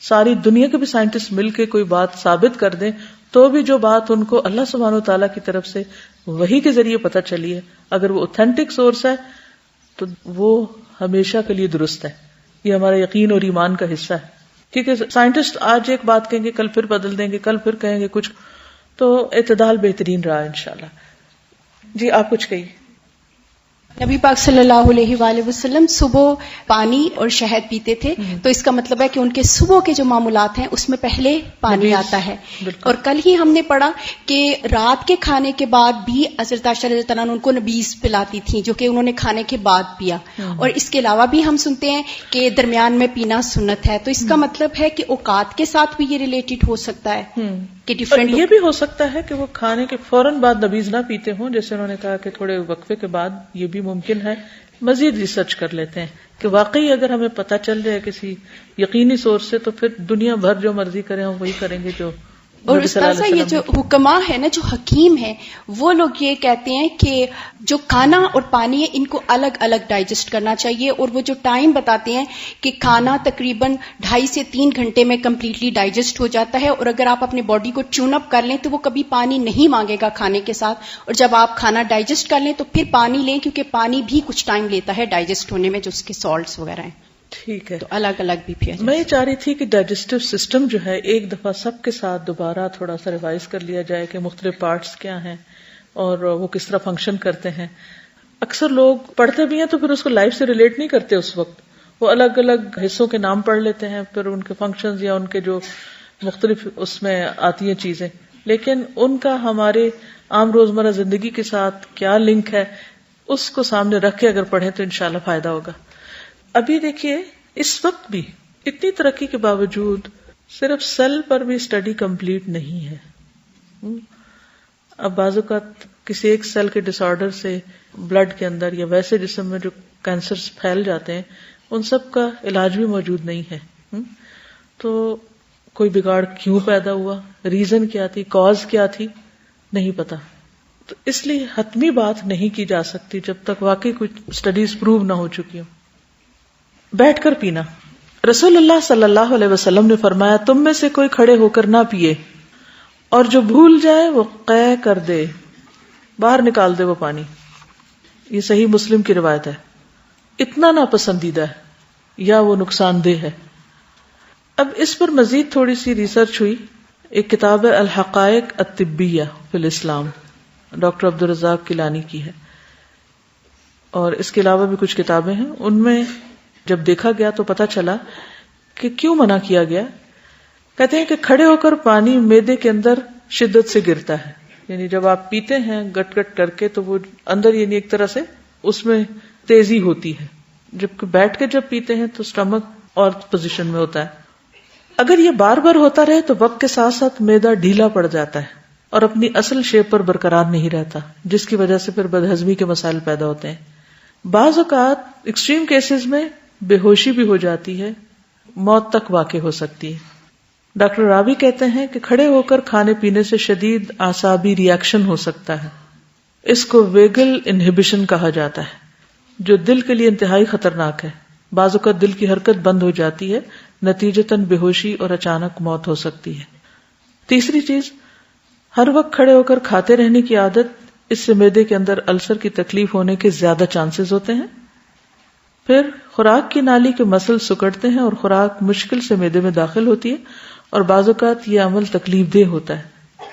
ساری دنیا کے بھی سائنٹسٹ مل کے کوئی بات ثابت کر دیں تو بھی جو بات ان کو اللہ سبحانہ و تعالیٰ کی طرف سے وحی کے ذریعے پتہ چلی ہے, اگر وہ اوتھینٹک سورس ہے تو وہ ہمیشہ کے لیے درست ہے. یہ ہمارا یقین اور ایمان کا حصہ ہے. کیونکہ سائنٹسٹ آج ایک بات کہیں گے, کل پھر بدل دیں گے, کل پھر کہیں گے کچھ, تو اعتدال بہترین رہا انشاءاللہ. جی آپ کچھ کہیے. نبی پاک صلی اللہ علیہ وآلہ وسلم صبح پانی اور شہد پیتے تھے, تو اس کا مطلب ہے کہ ان کے صبح کے جو معمولات ہیں اس میں پہلے پانی آتا ہے. اور کل ہی ہم نے پڑھا کہ رات کے کھانے کے بعد بھی حضرت عائشہ رضی اللہ عنہا ان کو نبیذ پلاتی تھیں جو کہ انہوں نے کھانے کے بعد پیا. اور اس کے علاوہ بھی ہم سنتے ہیں کہ درمیان میں پینا سنت ہے. تو اس کا مطلب ہے کہ اوقات کے ساتھ بھی یہ ریلیٹڈ ہو سکتا ہے کہ ڈیفرنٹ. یہ بھی ہو سکتا ہے کہ وہ کھانے کے فوراً بعد نبیذ نہ پیتے ہوں, جیسے انہوں نے کہا کہ تھوڑے وقفے کے بعد, یہ بھی ممکن ہے. مزید ریسرچ کر لیتے ہیں کہ واقعی اگر ہمیں پتہ چل جائے کسی یقینی سورس سے, تو پھر دنیا بھر جو مرضی کریں ہم وہی کریں گے جو. اور استاذہ یہ جو حکماء ہے نا, جو حکیم ہے, وہ لوگ یہ کہتے ہیں کہ جو کھانا اور پانی ہے ان کو الگ الگ ڈائجسٹ کرنا چاہیے, اور وہ جو ٹائم بتاتے ہیں کہ کھانا تقریباً 2.5 سے 3 گھنٹے میں کمپلیٹلی ڈائجسٹ ہو جاتا ہے, اور اگر آپ اپنے باڈی کو ٹیون اپ کر لیں تو وہ کبھی پانی نہیں مانگے گا کھانے کے ساتھ, اور جب آپ کھانا ڈائجسٹ کر لیں تو پھر پانی لیں, کیونکہ پانی بھی کچھ ٹائم لیتا ہے ڈائجسٹ ہونے میں, جو اس کے سالٹس وغیرہ ہیں. ٹھیک ہے, تو الگ الگ بھی پیا. میں یہ چاہ رہی تھی کہ ڈائجسٹو سسٹم جو ہے ایک دفعہ سب کے ساتھ دوبارہ تھوڑا سا ریوائز کر لیا جائے کہ مختلف پارٹس کیا ہیں اور وہ کس طرح فنکشن کرتے ہیں. اکثر لوگ پڑھتے بھی ہیں تو پھر اس کو لائف سے ریلیٹ نہیں کرتے, اس وقت وہ الگ الگ حصوں کے نام پڑھ لیتے ہیں, پھر ان کے فنکشنز یا ان کے جو مختلف اس میں آتی ہیں چیزیں, لیکن ان کا ہمارے عام روزمرہ زندگی کے ساتھ کیا لنک ہے اس کو سامنے رکھ کے اگر پڑھیں تو انشاءاللہ فائدہ ہوگا. ابھی دیکھیے اس وقت بھی اتنی ترقی کے باوجود صرف سیل پر بھی اسٹڈی کمپلیٹ نہیں ہے. اب بعض اوقات کسی ایک سیل کے ڈس آرڈر سے بلڈ کے اندر یا ویسے جسم میں جو کینسر پھیل جاتے ہیں ان سب کا علاج بھی موجود نہیں ہے. تو کوئی بگاڑ کیوں پیدا ہوا, ریزن کیا تھی, کاز کیا تھی, نہیں پتا. تو اس لیے حتمی بات نہیں کی جا سکتی جب تک واقعی کچھ اسٹڈیز پروو نہ ہو چکی ہوں. بیٹھ کر پینا, رسول اللہ صلی اللہ علیہ وسلم نے فرمایا تم میں سے کوئی کھڑے ہو کر نہ پیے اور جو بھول جائے وہ قے کر دے, باہر نکال دے وہ پانی. یہ صحیح مسلم کی روایت ہے. اتنا ناپسندیدہ ہے یا وہ نقصان دہ ہے. اب اس پر مزید تھوڑی سی ریسرچ ہوئی. ایک کتاب ہے الحقائق الطبیہ فی الاسلام, ڈاکٹر عبدالرزاق کیلانی کی ہے, اور اس کے علاوہ بھی کچھ کتابیں ہیں. ان میں جب دیکھا گیا تو پتا چلا کہ کیوں منع کیا گیا. کہتے ہیں کہ کھڑے ہو کر پانی معدے کے اندر شدت سے گرتا ہے, یعنی جب آپ پیتے ہیں گٹ گٹ کر کے تو وہ اندر یعنی ایک طرح سے اس میں تیزی ہوتی ہے, جبکہ بیٹھ کے جب پیتے ہیں تو اسٹمک اور پوزیشن میں ہوتا ہے. اگر یہ بار بار ہوتا رہے تو وقت کے ساتھ ساتھ معدہ ڈھیلا پڑ جاتا ہے اور اپنی اصل شیپ پر برقرار نہیں رہتا, جس کی وجہ سے پھر بدہضمی کے مسائل پیدا ہوتے ہیں. بعض اوقات ایکسٹریم کیسز میں بے ہوشی بھی ہو جاتی ہے, موت تک واقع ہو سکتی ہے. ڈاکٹر راوی کہتے ہیں کہ کھڑے ہو کر کھانے پینے سے شدید اعصابی ری ایکشن ہو سکتا ہے. اس کو ویگل انہیبیشن کہا جاتا ہے, جو دل کے لیے انتہائی خطرناک ہے. بعض اوقات دل کی حرکت بند ہو جاتی ہے, نتیجتاً بے ہوشی اور اچانک موت ہو سکتی ہے. تیسری چیز, ہر وقت کھڑے ہو کر کھاتے رہنے کی عادت, اس سے معدے کے اندر السر کی تکلیف ہونے کے زیادہ چانسز ہوتے ہیں. پھر خوراک کی نالی کے مسل سکڑتے ہیں اور خوراک مشکل سے معدے میں داخل ہوتی ہے, اور بعض اوقات یہ عمل تکلیف دہ ہوتا ہے.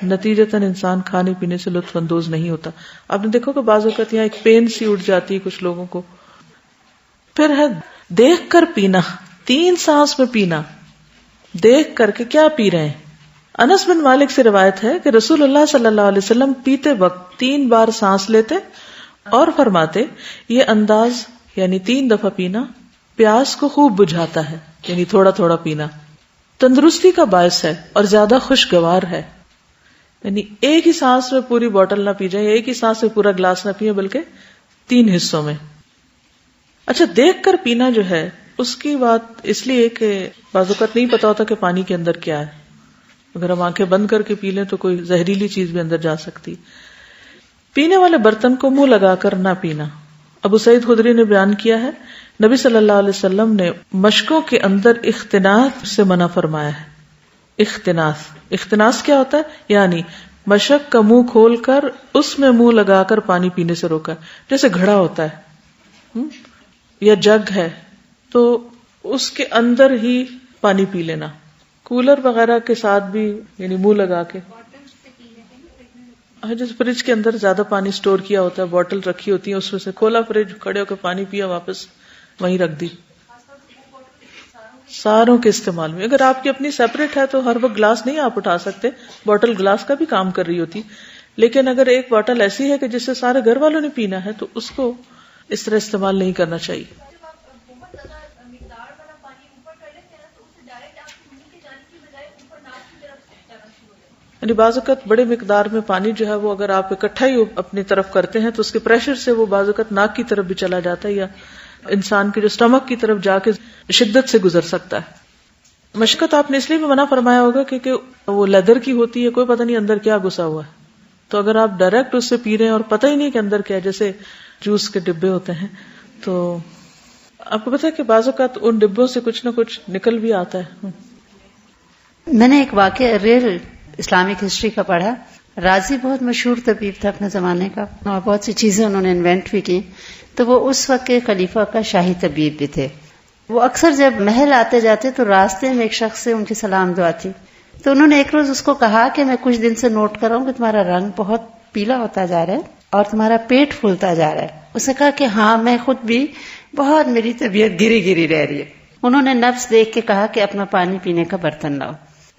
نتیجتاً انسان کھانے پینے سے لطف اندوز نہیں ہوتا. آپ نے دیکھو کہ بعض اوقات یہاں ایک پین سی اٹھ جاتی ہے کچھ لوگوں کو. پھر ہے دیکھ کر پینا, 3 سانس میں پینا. دیکھ کر کے کیا پی رہے ہیں؟ انس بن مالک سے روایت ہے کہ رسول اللہ صلی اللہ علیہ وسلم پیتے وقت 3 بار سانس لیتے اور فرماتے یہ انداز یعنی 3 دفعہ پینا پیاس کو خوب بجھاتا ہے, یعنی تھوڑا تھوڑا پینا تندرستی کا باعث ہے اور زیادہ خوشگوار ہے. یعنی ایک ہی سانس میں پوری بوٹل نہ پی جائے, ایک ہی سانس میں پورا گلاس نہ پیے, بلکہ 3 حصوں میں. اچھا, دیکھ کر پینا جو ہے اس کی بات اس لیے کہ بعض اوقات نہیں پتا ہوتا کہ پانی کے اندر کیا ہے. اگر ہم آنکھیں بند کر کے پی لیں تو کوئی زہریلی چیز بھی اندر جا سکتی. پینے والے برتن کو منہ لگا کر نہ پینا. ابو سعید خدری نے بیان کیا ہے نبی صلی اللہ علیہ وسلم نے مشکوں کے اندر اختناث سے منع فرمایا ہے. اختناث کیا ہوتا ہے؟ یعنی مشک کا منہ کھول کر اس میں منہ لگا کر پانی پینے سے روکا. جیسے گھڑا ہوتا ہے یا جگ ہے تو اس کے اندر ہی پانی پی لینا. کولر وغیرہ کے ساتھ بھی یعنی منہ لگا کے, جیسے فریج کے اندر زیادہ پانی سٹور کیا ہوتا ہے, بوٹل رکھی ہوتی ہے, اس میں سے کھولا فریج, کھڑے ہو کے پانی پیا, واپس وہیں رکھ دی. ساروں کے استعمال میں اگر آپ کی اپنی سیپریٹ ہے تو ہر وقت گلاس نہیں آپ اٹھا سکتے, بوٹل گلاس کا بھی کام کر رہی ہوتی. لیکن اگر ایک بوٹل ایسی ہے کہ جسے سارے گھر والوں نے پینا ہے تو اس کو اس طرح استعمال نہیں کرنا چاہیے. یعنی بعض اوقات بڑے مقدار میں پانی جو ہے وہ اگر آپ اکٹھا ہی اپنی طرف کرتے ہیں تو اس کے پریشر سے وہ بعض اوقات ناک کی طرف بھی چلا جاتا ہے یا انسان کے جو اسٹمک کی طرف جا کے شدت سے گزر سکتا ہے. مشقت آپ نے اس لیے بھی منع فرمایا ہوگا کیونکہ وہ لیدر کی ہوتی ہے, کوئی پتہ نہیں اندر کیا گھسا ہوا ہے. تو اگر آپ ڈائریکٹ اس سے پی رہے ہیں اور پتہ ہی نہیں کہ اندر کیا, جیسے جوس کے ڈبے ہوتے ہیں, تو آپ کو پتا ہے کہ بعض اوقات ان ڈبوں سے کچھ نہ کچھ نکل بھی آتا ہے. میں نے ایک واقعہ ریل اسلامک ہسٹری کا پڑھا. رازی بہت مشہور طبیب تھا اپنے زمانے کا اور بہت سی چیزیں انہوں نے انوینٹ بھی کی. تو وہ اس وقت کے خلیفہ کا شاہی طبیب بھی تھے. وہ اکثر جب محل آتے جاتے تو راستے میں ایک شخص سے ان کی سلام دعا تھی. تو انہوں نے ایک روز اس کو کہا کہ میں کچھ دن سے نوٹ کر رہا ہوں کہ تمہارا رنگ بہت پیلا ہوتا جا رہا ہے اور تمہارا پیٹ پھولتا جا رہا ہے. اس نے کہا کہ ہاں میں خود بھی بہت, میری طبیعت گری گری رہ رہی ہے. انہوں نے نبض دیکھ کے کہا کہ اپنا پانی پینے کا برتن لاؤ.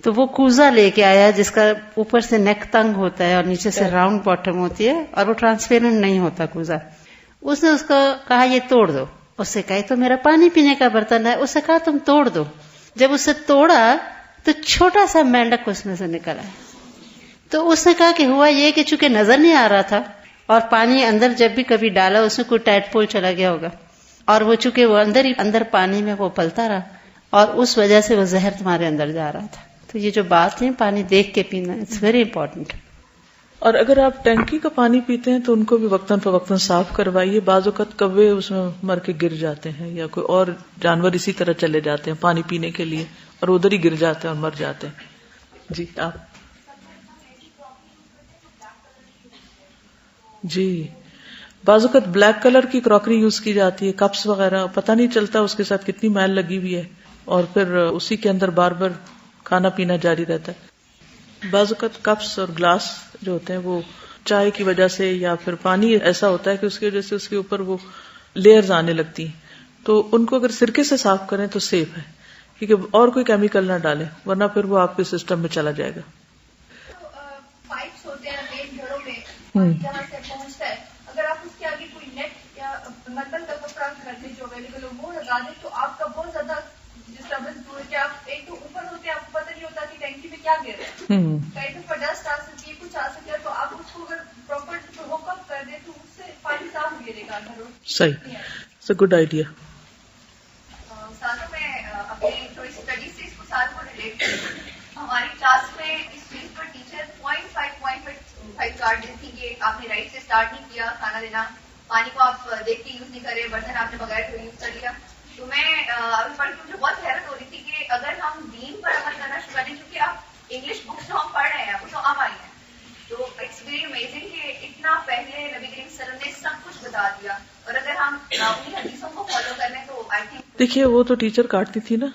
تو وہ کوزا لے کے آیا جس کا اوپر سے نیک تنگ ہوتا ہے اور نیچے سے راؤنڈ باٹم ہوتی ہے اور وہ ٹرانسپیرنٹ نہیں ہوتا کوزا. اس نے اس کو کہا یہ توڑ دو. اس سے کہا تو میرا پانی پینے کا برتن ہے. اس سے کہا تم توڑ دو. جب اسے توڑا تو چھوٹا سا مینڈک اس میں سے نکلا ہے. تو اس نے کہا کہ ہوا یہ کہ چونکہ نظر نہیں آ رہا تھا اور پانی اندر جب بھی کبھی ڈالا اس میں کوئی ٹائٹ پول چلا گیا ہوگا، اور وہ چونکہ وہ اندر پانی میں وہ پلتا رہا اور اس وجہ سے وہ زہر تمہارے اندر جا رہا تھا. تو یہ جو بات ہے پانی دیکھ کے پینا، اٹس ویری امپورٹنٹ. اور اگر آپ ٹینکی کا پانی پیتے ہیں تو ان کو بھی وقتاً فوقتاً صاف کروائیے. بعض اوقات کوے اس میں مر کے گر جاتے ہیں یا کوئی اور جانور اسی طرح چلے جاتے ہیں پانی پینے کے لیے اور ادھر ہی گر جاتے ہیں اور مر جاتے ہیں. جی آپ جی بعض اوقات بلیک کلر کی کراکری یوز کی جاتی ہے، کپس وغیرہ، پتہ نہیں چلتا اس کے ساتھ کتنی میل لگی ہوئی ہے اور پھر اسی کے اندر بار بار کھانا پینا جاری رہتا ہے. بعض اوقات کپس اور گلاس جو ہوتے ہیں وہ چائے کی وجہ سے یا پھر پانی ایسا ہوتا ہے کہ اس کی وجہ سے اس کے اوپر وہ لیئرز آنے لگتی ہیں، تو ان کو اگر سرکے سے صاف کریں تو سیف ہے، کیونکہ اور کوئی کیمیکل نہ ڈالیں ورنہ پھر وہ آپ کے سسٹم میں چلا جائے گا. پائپس ہوتے ہیں مین گھروں میں جہاں سے پہنچتا ہے، اگر آپ اس کے آگے کوئی نیٹ یا مطلب کا کپڑا گھر میں جو اویلیبل ہو وہ لگا دیں تو آپ کا بہت زیادہ ڈسٹربنس دور ہے کہ آپ ایک تو اوپر ہوتے ہیں، آپ کو پتہ نہیں ہوتا کہ ٹینکی میں کیا گر رہا ہے، کہیں پر ڈسٹ آ سکتی ہے، کچھ آ سکتا ہے، تو آپ اس کو اگر پراپر ہوک اپ کر دیں تو اس سے پانی صاف گرے گا گھروں. صحیح، اٹس اے گڈ آئیڈیا. ساتھ میں اپنے تھوڑی اسٹڈی سے اس کو ساتھ کو ریلیٹ کروں. ہماری کلاس میں اس چیز پر ٹیچر 0.5 کارڈ دیتی کہ آپ نے رائٹ سے اسٹارٹ نہیں کیا کھانا دینا، پانی کو آپ دیکھ کے یوز نہیں کرے، برتن آپ نے بغیر تو یوز کر لیا. تو میں ابھی پڑھ کے مجھے بہت حیرت ہو رہی تھی کہ اگر ہم دین پر عمل کرنا شروع کریں، کیونکہ آپ انگلش بکس جو ہم پڑھ رہے ہیں وہ تو اب آئی ہیں، تو اٹس ویری امیزنگ کہ اتنا پہلے نبی کریم صلی اللہ علیہ وسلم نے سب کچھ بتا دیا، اور اگر ہم انہیں حدیثوں کو فالو کر لیں تو آئی تھنک. دیکھیے وہ تو ٹیچر کاٹتی تھی نا،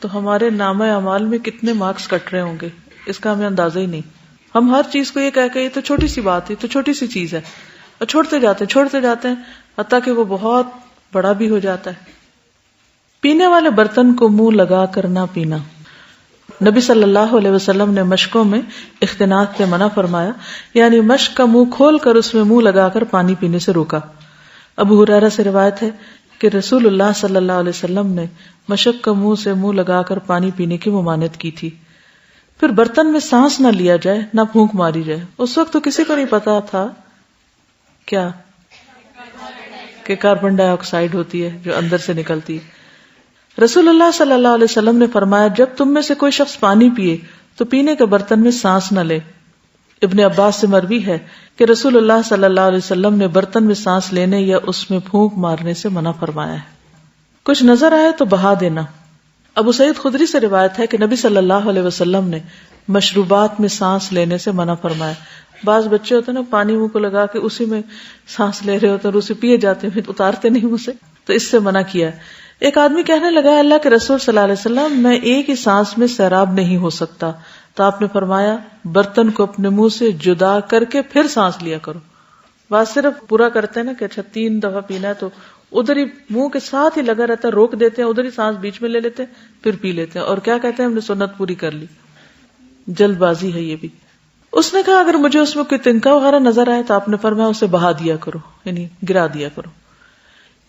تو ہمارے نامہ اعمال میں کتنے مارکس کٹ رہے ہوں گے اس کا ہمیں اندازہ ہی نہیں. ہم ہر چیز کو یہ کہہ کہ یہ تو چھوٹی سی بات ہے، تو چھوٹی سی چیز ہے، اور چھوڑتے جاتے ہیں حتیٰ کہ وہ بہت بڑا بھی ہو جاتا ہے. پینے والے برتن کو منہ لگا کر نہ پینا. نبی صلی اللہ علیہ وسلم نے مشکوں میں اختناق سے منع فرمایا، یعنی مشک کا منہ کھول کر اس میں منہ لگا کر پانی پینے سے روکا. ابو ہریرہ سے روایت ہے کہ رسول اللہ صلی اللہ علیہ وسلم نے مشک کا منہ سے منہ لگا کر پانی پینے کی ممانعت کی تھی. پھر برتن میں سانس نہ لیا جائے، نہ پھونک ماری جائے. اس وقت تو کسی کو نہیں پتا تھا کیا کہ کاربن ڈائی آکسائڈ ہوتی ہے جو اندر سے نکلتی ہے. رسول اللہ صلی اللہ علیہ وسلم نے فرمایا، جب تم میں سے کوئی شخص پانی پیے تو پینے کے برتن میں سانس نہ لے. ابن عباس سے مروی ہے کہ رسول اللہ صلی اللہ علیہ وسلم نے برتن میں سانس لینے یا اس میں پھونک مارنے سے منع فرمایا ہے. کچھ نظر آئے تو بہا دینا. ابو سعید خدری سے روایت ہے کہ نبی صلی اللہ علیہ وسلم نے مشروبات میں سانس لینے سے منع فرمایا. بعض بچے ہوتے ہیں نا پانی منہ کو لگا کے اسی میں سانس لے رہے ہوتے ہیں اور اسے پیے جاتے ہیں، اتارتے نہیں منہ سے، تو اس سے منع کیا ہے. ایک آدمی کہنے لگا، اللہ کے رسول صلی اللہ علیہ وسلم، میں ایک ہی سانس میں سیراب نہیں ہو سکتا. تو آپ نے فرمایا، برتن کو اپنے منہ سے جدا کر کے پھر سانس لیا کرو. بات صرف پورا کرتے ہیں نا کہ اچھا 3 دفعہ پینا ہے تو ادھر ہی منہ کے ساتھ ہی لگا رہتا ہے، روک دیتے ہیں، ادھر ہی سانس بیچ میں لے لیتے ہیں پھر پی لیتے ہیں، اور کیا کہتے ہیں ہم نے سنت پوری کر لی. جلد بازی ہے یہ بھی. اس نے کہا اگر مجھے اس میں کوئی تنکا وغیرہ نظر آئے تو آپ نے فرمایا اسے بہا دیا کرو، یعنی گرا دیا کرو.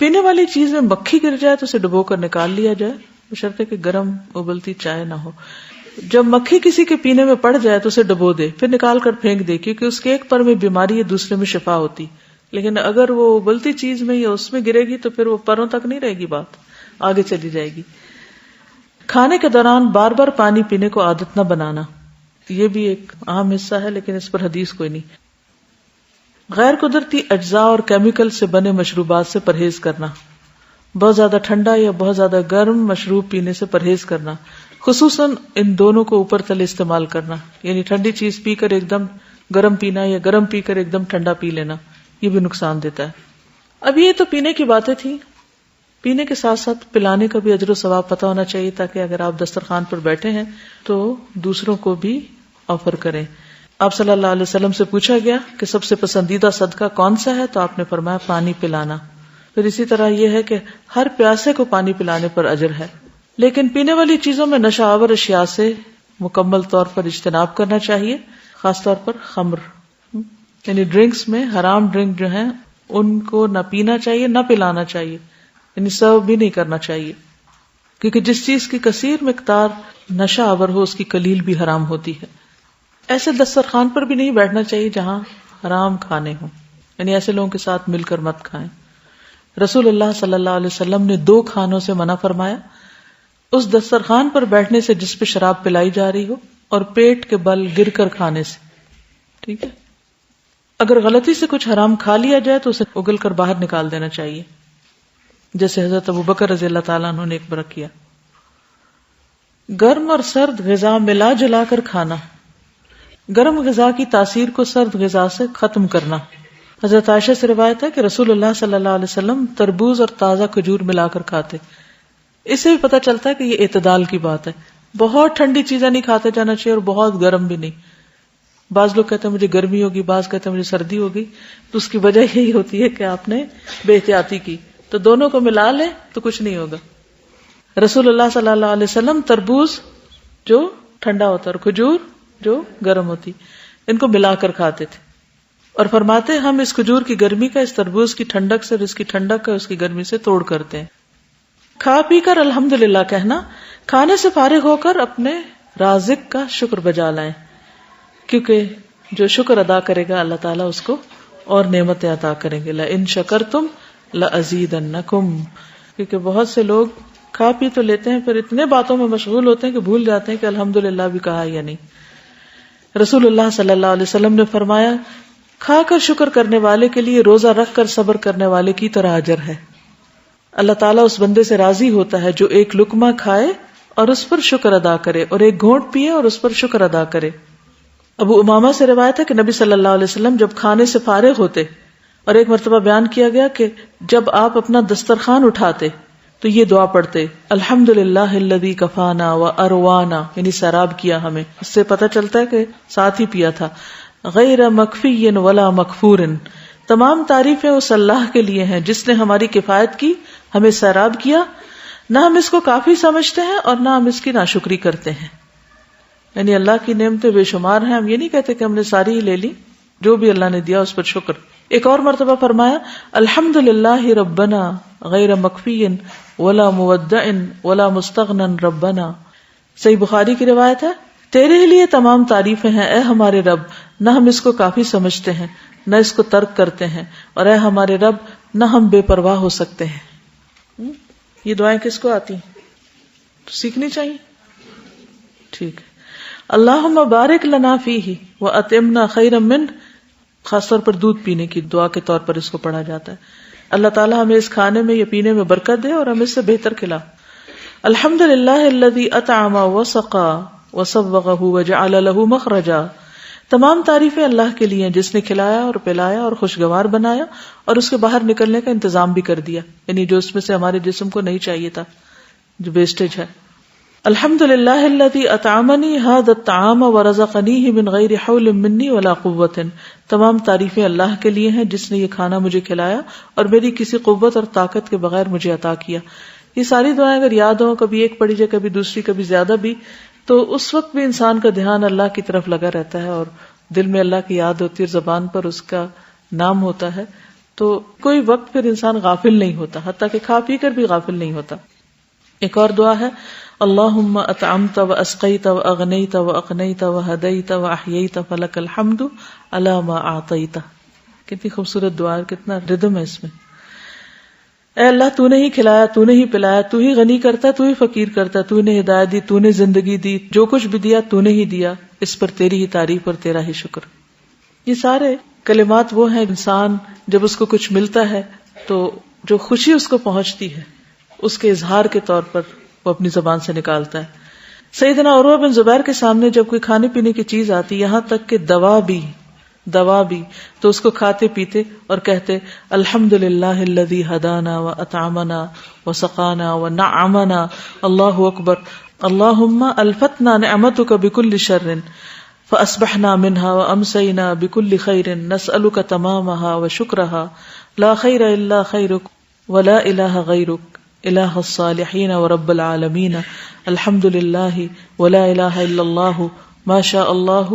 پینے والی چیز میں مکھی گر جائے تو اسے ڈبو کر نکال لیا جائے، بشرطے کہ گرم ابلتی چائے نہ ہو. جب مکھی کسی کے پینے میں پڑ جائے تو اسے ڈبو دے، پھر نکال کر پھینک دے، کیونکہ اس کے ایک پر میں بیماری ہے، دوسرے میں شفا ہوتی. لیکن اگر وہ ابلتی چیز میں یا اس میں گرے گی تو پھر وہ پروں تک نہیں رہے گی، بات آگے چلی جائے گی. کھانے کے دوران بار بار پانی پینے کو عادت نہ بنانا، یہ بھی ایک اہم حصہ ہے لیکن اس پر حدیث کوئی نہیں. غیر قدرتی اجزاء اور کیمیکل سے بنے مشروبات سے پرہیز کرنا، بہت زیادہ ٹھنڈا یا بہت زیادہ گرم مشروب پینے سے پرہیز کرنا، خصوصاً ان دونوں کو اوپر تلے استعمال کرنا، یعنی ٹھنڈی چیز پی کر ایک دم گرم پینا یا گرم پی کر ایک دم ٹھنڈا پی لینا، یہ بھی نقصان دیتا ہے. اب یہ تو پینے کی باتیں تھیں. پینے کے ساتھ ساتھ پلانے کا بھی اجر و ثواب پتہ ہونا چاہیے، تاکہ اگر آپ دسترخوان پر بیٹھے ہیں تو دوسروں کو بھی آفر کریں. آپ صلی اللہ علیہ وسلم سے پوچھا گیا کہ سب سے پسندیدہ صدقہ کون سا ہے، تو آپ نے فرمایا پانی پلانا. پھر اسی طرح یہ ہے کہ ہر پیاسے کو پانی پلانے پر اجر ہے. لیکن پینے والی چیزوں میں نشہ آور اشیاء سے مکمل طور پر اجتناب کرنا چاہیے، خاص طور پر خمر، یعنی ڈرنکس میں حرام ڈرنک جو ہیں ان کو نہ پینا چاہیے نہ پلانا چاہیے، یعنی سرو بھی نہیں کرنا چاہیے، کیونکہ جس چیز کی کثیر مقدار نشہ آور ہو اس کی قلیل بھی حرام ہوتی ہے. ایسے دسترخوان پر بھی نہیں بیٹھنا چاہیے جہاں حرام کھانے ہوں. یعنی ایسے لوگوں کے ساتھ مل کر مت کھائیں. رسول اللہ صلی اللہ علیہ وسلم نے 2 کھانوں سے منع فرمایا، اس دسترخوان پر بیٹھنے سے جس پہ شراب پلائی جا رہی ہو، اور پیٹ کے بل گر کر کھانے سے. ٹھیک ہے، اگر غلطی سے کچھ حرام کھا لیا جائے تو اسے اگل کر باہر نکال دینا چاہیے، جیسے حضرت ابوبکر رضی اللہ تعالیٰ عنہ نے ایک بار کیا. گرم اور سرد غذا ملا جلا کر کھانا، گرم غذا کی تاثیر کو سرد غذا سے ختم کرنا. حضرت عائشہ سے روایت ہے کہ رسول اللہ صلی اللہ علیہ وسلم تربوز اور تازہ کھجور ملا کر کھاتے. اس سے بھی پتہ چلتا ہے کہ یہ اعتدال کی بات ہے. بہت ٹھنڈی چیزیں نہیں کھاتے جانا چاہیے اور بہت گرم بھی نہیں. بعض لوگ کہتے ہیں مجھے گرمی ہوگی، بعض کہتے ہیں مجھے سردی ہوگی، تو اس کی وجہ یہی ہوتی ہے کہ آپ نے بے احتیاطی کی. تو دونوں کو ملا لیں تو کچھ نہیں ہوگا. رسول اللہ صلی اللہ علیہ وسلم تربوز جو ٹھنڈا ہوتا ہے اور کھجور جو گرم ہوتی، ان کو ملا کر کھاتے تھے، اور فرماتے ہم اس کھجور کی گرمی کا اس تربوز کی ٹھنڈک سے اور اس کی ٹھنڈک کا اس کی گرمی سے توڑ کرتے ہیں. کھا پی کر الحمدللہ کہنا، کھانے سے فارغ ہو کر اپنے رازق کا شکر بجا لائیں، کیونکہ جو شکر ادا کرے گا اللہ تعالیٰ اس کو اور نعمتیں عطا کریں گے. لَإِن شَكَرْتُمْ لَأَزِيدَنَّكُمْ. کیونکہ بہت سے لوگ کھا پی تو لیتے ہیں، پھر اتنے باتوں میں مشغول ہوتے ہیں کہ بھول جاتے ہیں کہ الحمدللہ بھی کہا یا نہیں. رسول اللہ صلی اللہ علیہ وسلم نے فرمایا، کھا کر شکر کرنے والے کے لیے روزہ رکھ کر صبر کرنے والے کی طرح اجر ہے. اللہ تعالیٰ اس بندے سے راضی ہوتا ہے جو ایک لقمہ کھائے اور اس پر شکر ادا کرے، اور ایک گھونٹ پیے اور اس پر شکر ادا کرے. ابو امامہ سے روایت ہے کہ نبی صلی اللہ علیہ وسلم جب کھانے سے فارغ ہوتے، اور ایک مرتبہ بیان کیا گیا کہ جب آپ اپنا دسترخوان اٹھاتے تو یہ دعا پڑھتے، الحمدللہ الذی کفانا و اروانا، یعنی سیراب کیا ہمیں. اس سے پتہ چلتا ہے کہ ساتھ ہی پیا تھا. غیر مکفی ولا مکفور، تمام تعریفیں اس اللہ کے لیے ہیں جس نے ہماری کفایت کی، ہمیں سیراب کیا، نہ ہم اس کو کافی سمجھتے ہیں اور نہ ہم اس کی ناشکری کرتے ہیں. یعنی اللہ کی نعمتیں بے شمار ہیں، ہم یہ نہیں کہتے کہ ہم نے ساری ہی لے لی، جو بھی اللہ نے دیا اس پر شکر. ایک اور مرتبہ فرمایا، الحمدللہ ربنا غیر مکفی ولا مودع ولا مستغنا ربنا. صحیح بخاری کی روایت ہے، تیرے ہی لیے تمام تعریفیں ہیں اے ہمارے رب، نہ ہم اس کو کافی سمجھتے ہیں نہ اس کو ترک کرتے ہیں، اور اے ہمارے رب نہ ہم بے پرواہ ہو سکتے ہیں. یہ دعائیں کس کو آتی ہیں؟ تو سیکھنی چاہیے. ٹھیک ہے. اللہم بارک لنا فیہ واتمنا خیرا منہ، خاص طور پر دودھ پینے کی دعا کے طور پر اس کو پڑھا جاتا ہے. اللہ تعالیٰ ہمیں اس کھانے میں یا پینے میں برکت دے اور ہمیں اس سے بہتر کھلا. الحمدللہ الذی اطعم وسقا وصبغہ وجعل لہ مخرجا. تمام تعریفیں اللہ کے لیے جس نے کھلایا اور پلایا اور خوشگوار بنایا اور اس کے باہر نکلنے کا انتظام بھی کر دیا، یعنی جو اس میں سے ہمارے جسم کو نہیں چاہیے تھا، جو ویسٹیج ہے. الحمدللہ الذی اطعمنی ھذا الطعام ورزقنیہ من غیر حول منی ولا قوت. تمام تعریفیں اللہ کے لیے ہیں جس نے یہ کھانا مجھے کھلایا اور میری کسی قوت اور طاقت کے بغیر مجھے عطا کیا. یہ ساری دعائیں اگر یاد ہوں، کبھی ایک پڑھی جائے کبھی دوسری کبھی زیادہ بھی، تو اس وقت بھی انسان کا دھیان اللہ کی طرف لگا رہتا ہے اور دل میں اللہ کی یاد ہوتی ہے اور زبان پر اس کا نام ہوتا ہے، تو کوئی وقت پھر انسان غافل نہیں ہوتا، حتیٰ کہ کھا پی کر بھی غافل نہیں ہوتا. ایک اور دعا ہے، اللہم اطعمت و اسقیت و اغنیت و اقنیت و ہدیت و احییت فلک الحمد علی ما اعطیت. کتنی خوبصورت دعا ہے، کتنا ردم ہے اس میں. اے اللہ تو نے ہی کھلایا، تو نے ہی پلایا، تو ہی غنی کرتا ہے، تو ہی فقیر کرتا ہے، تو نے ہدایت دی، تو نے زندگی دی، جو کچھ بھی دیا تو نے ہی دیا، اس پر تیری ہی تعریف اور تیرا ہی شکر. یہ سارے کلمات وہ ہیں انسان جب اس کو کچھ ملتا ہے تو جو خوشی اس کو پہنچتی ہے اس کے اظہار کے طور پر وہ اپنی زبان سے نکالتا ہے. سیدنا عروہ بن زبیر کے سامنے جب کوئی کھانے پینے کی چیز آتی، یہاں تک کہ دوا بھی، تو اس کو کھاتے پیتے اور کہتے الحمدللہ الذی ہدانا و اطعمنا و سقانا و نعمنا، اللہ اکبر، اللہم الفتنا نعمتک بکل شر فاصبحنا منها وامسینا بکل خیر نسألک تمامها و شکرہا لا خیر الا خیرک ولا الہ غیرک الہ الصالحین ورب العالمین الحمدللہ ولا الہ الا اللہ ما شاء اللہ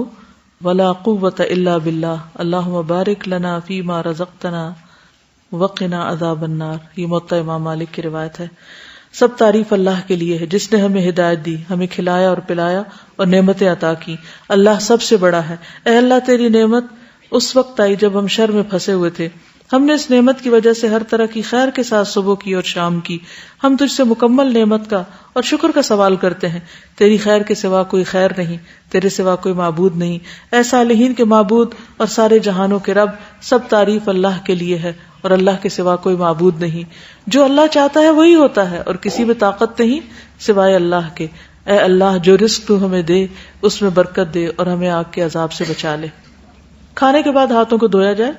ولا قوت الا باللہ اللہم بارک لنا فیما رزقتنا وقنا عذاب النار. یہ موطا امام مالک کی روایت ہے. سب تعریف اللہ کے لیے ہے جس نے ہمیں ہدایت دی، ہمیں کھلایا اور پلایا اور نعمتیں عطا کی. اللہ سب سے بڑا ہے. اے اللہ تیری نعمت اس وقت آئی جب ہم شر میں پھنسے ہوئے تھے. ہم نے اس نعمت کی وجہ سے ہر طرح کی خیر کے ساتھ صبح کی اور شام کی. ہم تجھ سے مکمل نعمت کا اور شکر کا سوال کرتے ہیں. تیری خیر کے سوا کوئی خیر نہیں, تیرے سوا کوئی معبود نہیں. اے صالحین کے معبود اور سارے جہانوں کے رب, سب تعریف اللہ کے لیے ہے اور اللہ کے سوا کوئی معبود نہیں. جو اللہ چاہتا ہے وہی ہوتا ہے اور کسی میں طاقت نہیں سوائے اللہ کے. اے اللہ, جو رزق تو ہمیں دے اس میں برکت دے اور ہمیں آگ کے عذاب سے بچا لے. کھانے کے بعد ہاتھوں کو دھویا جائے.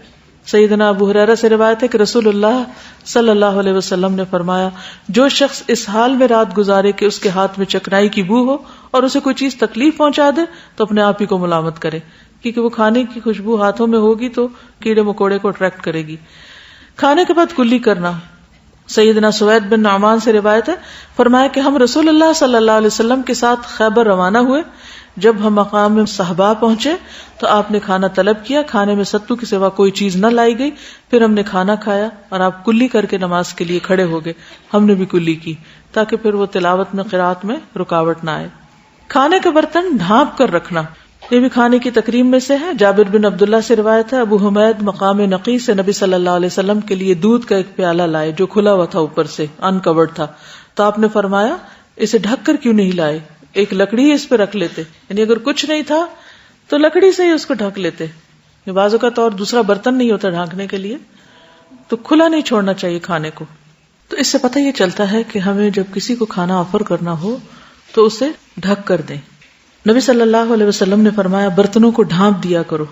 سیدنا ابو ہریرہ سے روایت ہے کہ رسول اللہ صلی اللہ علیہ وسلم نے فرمایا, جو شخص اس حال میں رات گزارے کہ اس کے ہاتھ میں چکنائی کی بو ہو اور اسے کوئی چیز تکلیف پہنچا دے تو اپنے آپ ہی کو ملامت کرے, کیونکہ وہ کھانے کی خوشبو ہاتھوں میں ہوگی تو کیڑے مکوڑے کو اٹریکٹ کرے گی. کھانے کے بعد کلی کرنا. سیدنا سوید بن نعمان سے روایت ہے, فرمایا کہ ہم رسول اللہ صلی اللہ علیہ وسلم کے ساتھ خیبر روانہ ہوئے. جب ہم مقام صحبا پہنچے تو آپ نے کھانا طلب کیا. کھانے میں ستو کے سوا کوئی چیز نہ لائی گئی. پھر ہم نے کھانا کھایا اور آپ کلی کر کے نماز کے لیے کھڑے ہو گئے. ہم نے بھی کلی کی تاکہ پھر وہ تلاوت میں قرات میں رکاوٹ نہ آئے. کھانے کے برتن ڈھانپ کر رکھنا, یہ بھی کھانے کی تکریم میں سے ہے. جابر بن عبداللہ سے روایت ہے, ابو حمید مقام نقی سے نبی صلی اللہ علیہ وسلم کے لیے دودھ کا ایک پیالہ لائے جو کھلا ہوا تھا, اوپر سے انکورڈ تھا. تو آپ نے فرمایا اسے ڈھک کر کیوں نہیں لائے, ایک لکڑی اس پہ رکھ لیتے, یعنی اگر کچھ نہیں تھا تو لکڑی سے ہی اس کو ڈھک لیتے. بعض اوقات اور دوسرا برتن نہیں ہوتا ڈھانکنے کے لیے, تو کھلا نہیں چھوڑنا چاہیے کھانے کو. تو اس سے پتہ یہ چلتا ہے کہ ہمیں جب کسی کو کھانا آفر کرنا ہو تو اسے ڈھک کر دیں. نبی صلی اللہ علیہ وسلم نے فرمایا, برتنوں کو ڈھانپ دیا کرو,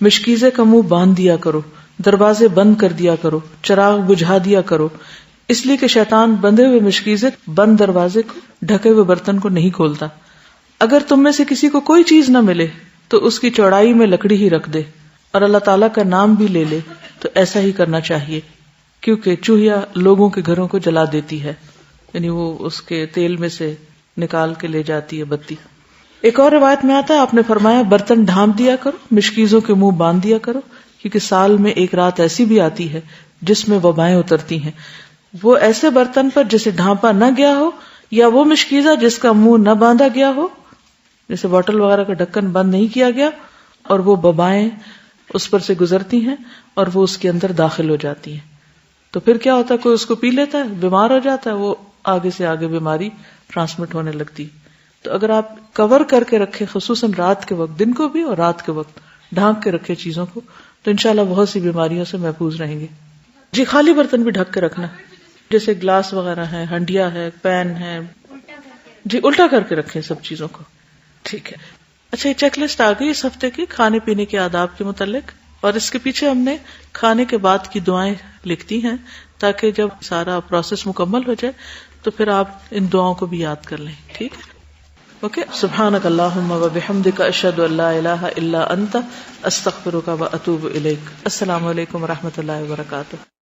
مشکیزے کا منہ باندھ دیا کرو, دروازے بند کر دیا کرو, چراغ بجھا دیا کرو, اس لیے کہ شیطان بندھے ہوئے مشکیزے بند دروازے کو ڈھکے ہوئے برتن کو نہیں کھولتا. اگر تم میں سے کسی کو کوئی چیز نہ ملے تو اس کی چوڑائی میں لکڑی ہی رکھ دے اور اللہ تعالیٰ کا نام بھی لے لے, تو ایسا ہی کرنا چاہیے, کیونکہ چوہیا لوگوں کے گھروں کو جلا دیتی ہے, یعنی وہ اس کے تیل میں سے نکال کے لے جاتی ہے بتی. ایک اور روایت میں آتا ہے, آپ نے فرمایا برتن ڈھانپ دیا کرو, مشکیزوں کے منہ باندھ دیا کرو, کیونکہ سال میں ایک رات ایسی بھی آتی ہے جس میں وبائیں اترتی ہیں. وہ ایسے برتن پر جسے ڈھانپا نہ گیا ہو, یا وہ مشکیزہ جس کا منہ نہ باندھا گیا ہو, جیسے بوٹل وغیرہ کا ڈھکن بند نہیں کیا گیا, اور وہ وبائیں اس پر سے گزرتی ہیں اور وہ اس کے اندر داخل ہو جاتی ہیں. تو پھر کیا ہوتا ہے, کوئی اس کو پی لیتا ہے, بیمار ہو جاتا ہے, وہ آگے سے آگے بیماری ٹرانسمٹ ہونے لگتی. تو اگر آپ کور کر کے رکھیں, خصوصاً رات کے وقت, دن کو بھی اور رات کے وقت ڈھانپ کے رکھے چیزوں کو, تو انشاءاللہ بہت سی بیماریوں سے محفوظ رہیں گے. جی, خالی برتن بھی ڈھک کے رکھنا, جیسے گلاس وغیرہ ہے, ہنڈیا ہے, پین ہے, جی الٹا کر کے رکھیں سب چیزوں کو. ٹھیک ہے. اچھا, یہ چیک لسٹ آ گئی اس ہفتے کی کھانے پینے کے آداب کے متعلق, اور اس کے پیچھے ہم نے کھانے کے بعد کی دعائیں لکھ دی ہیں تاکہ جب سارا پروسیس مکمل ہو جائے تو پھر آپ ان دعاؤں کو بھی یاد کر لیں. ٹھیک ہے, اوکے. سبحانک اللہم و بحمدک, اشہد ان لا الہ الا انت, استغفرک و اتوب الیک. السلام علیکم و رحمۃ اللہ وبرکاتہ.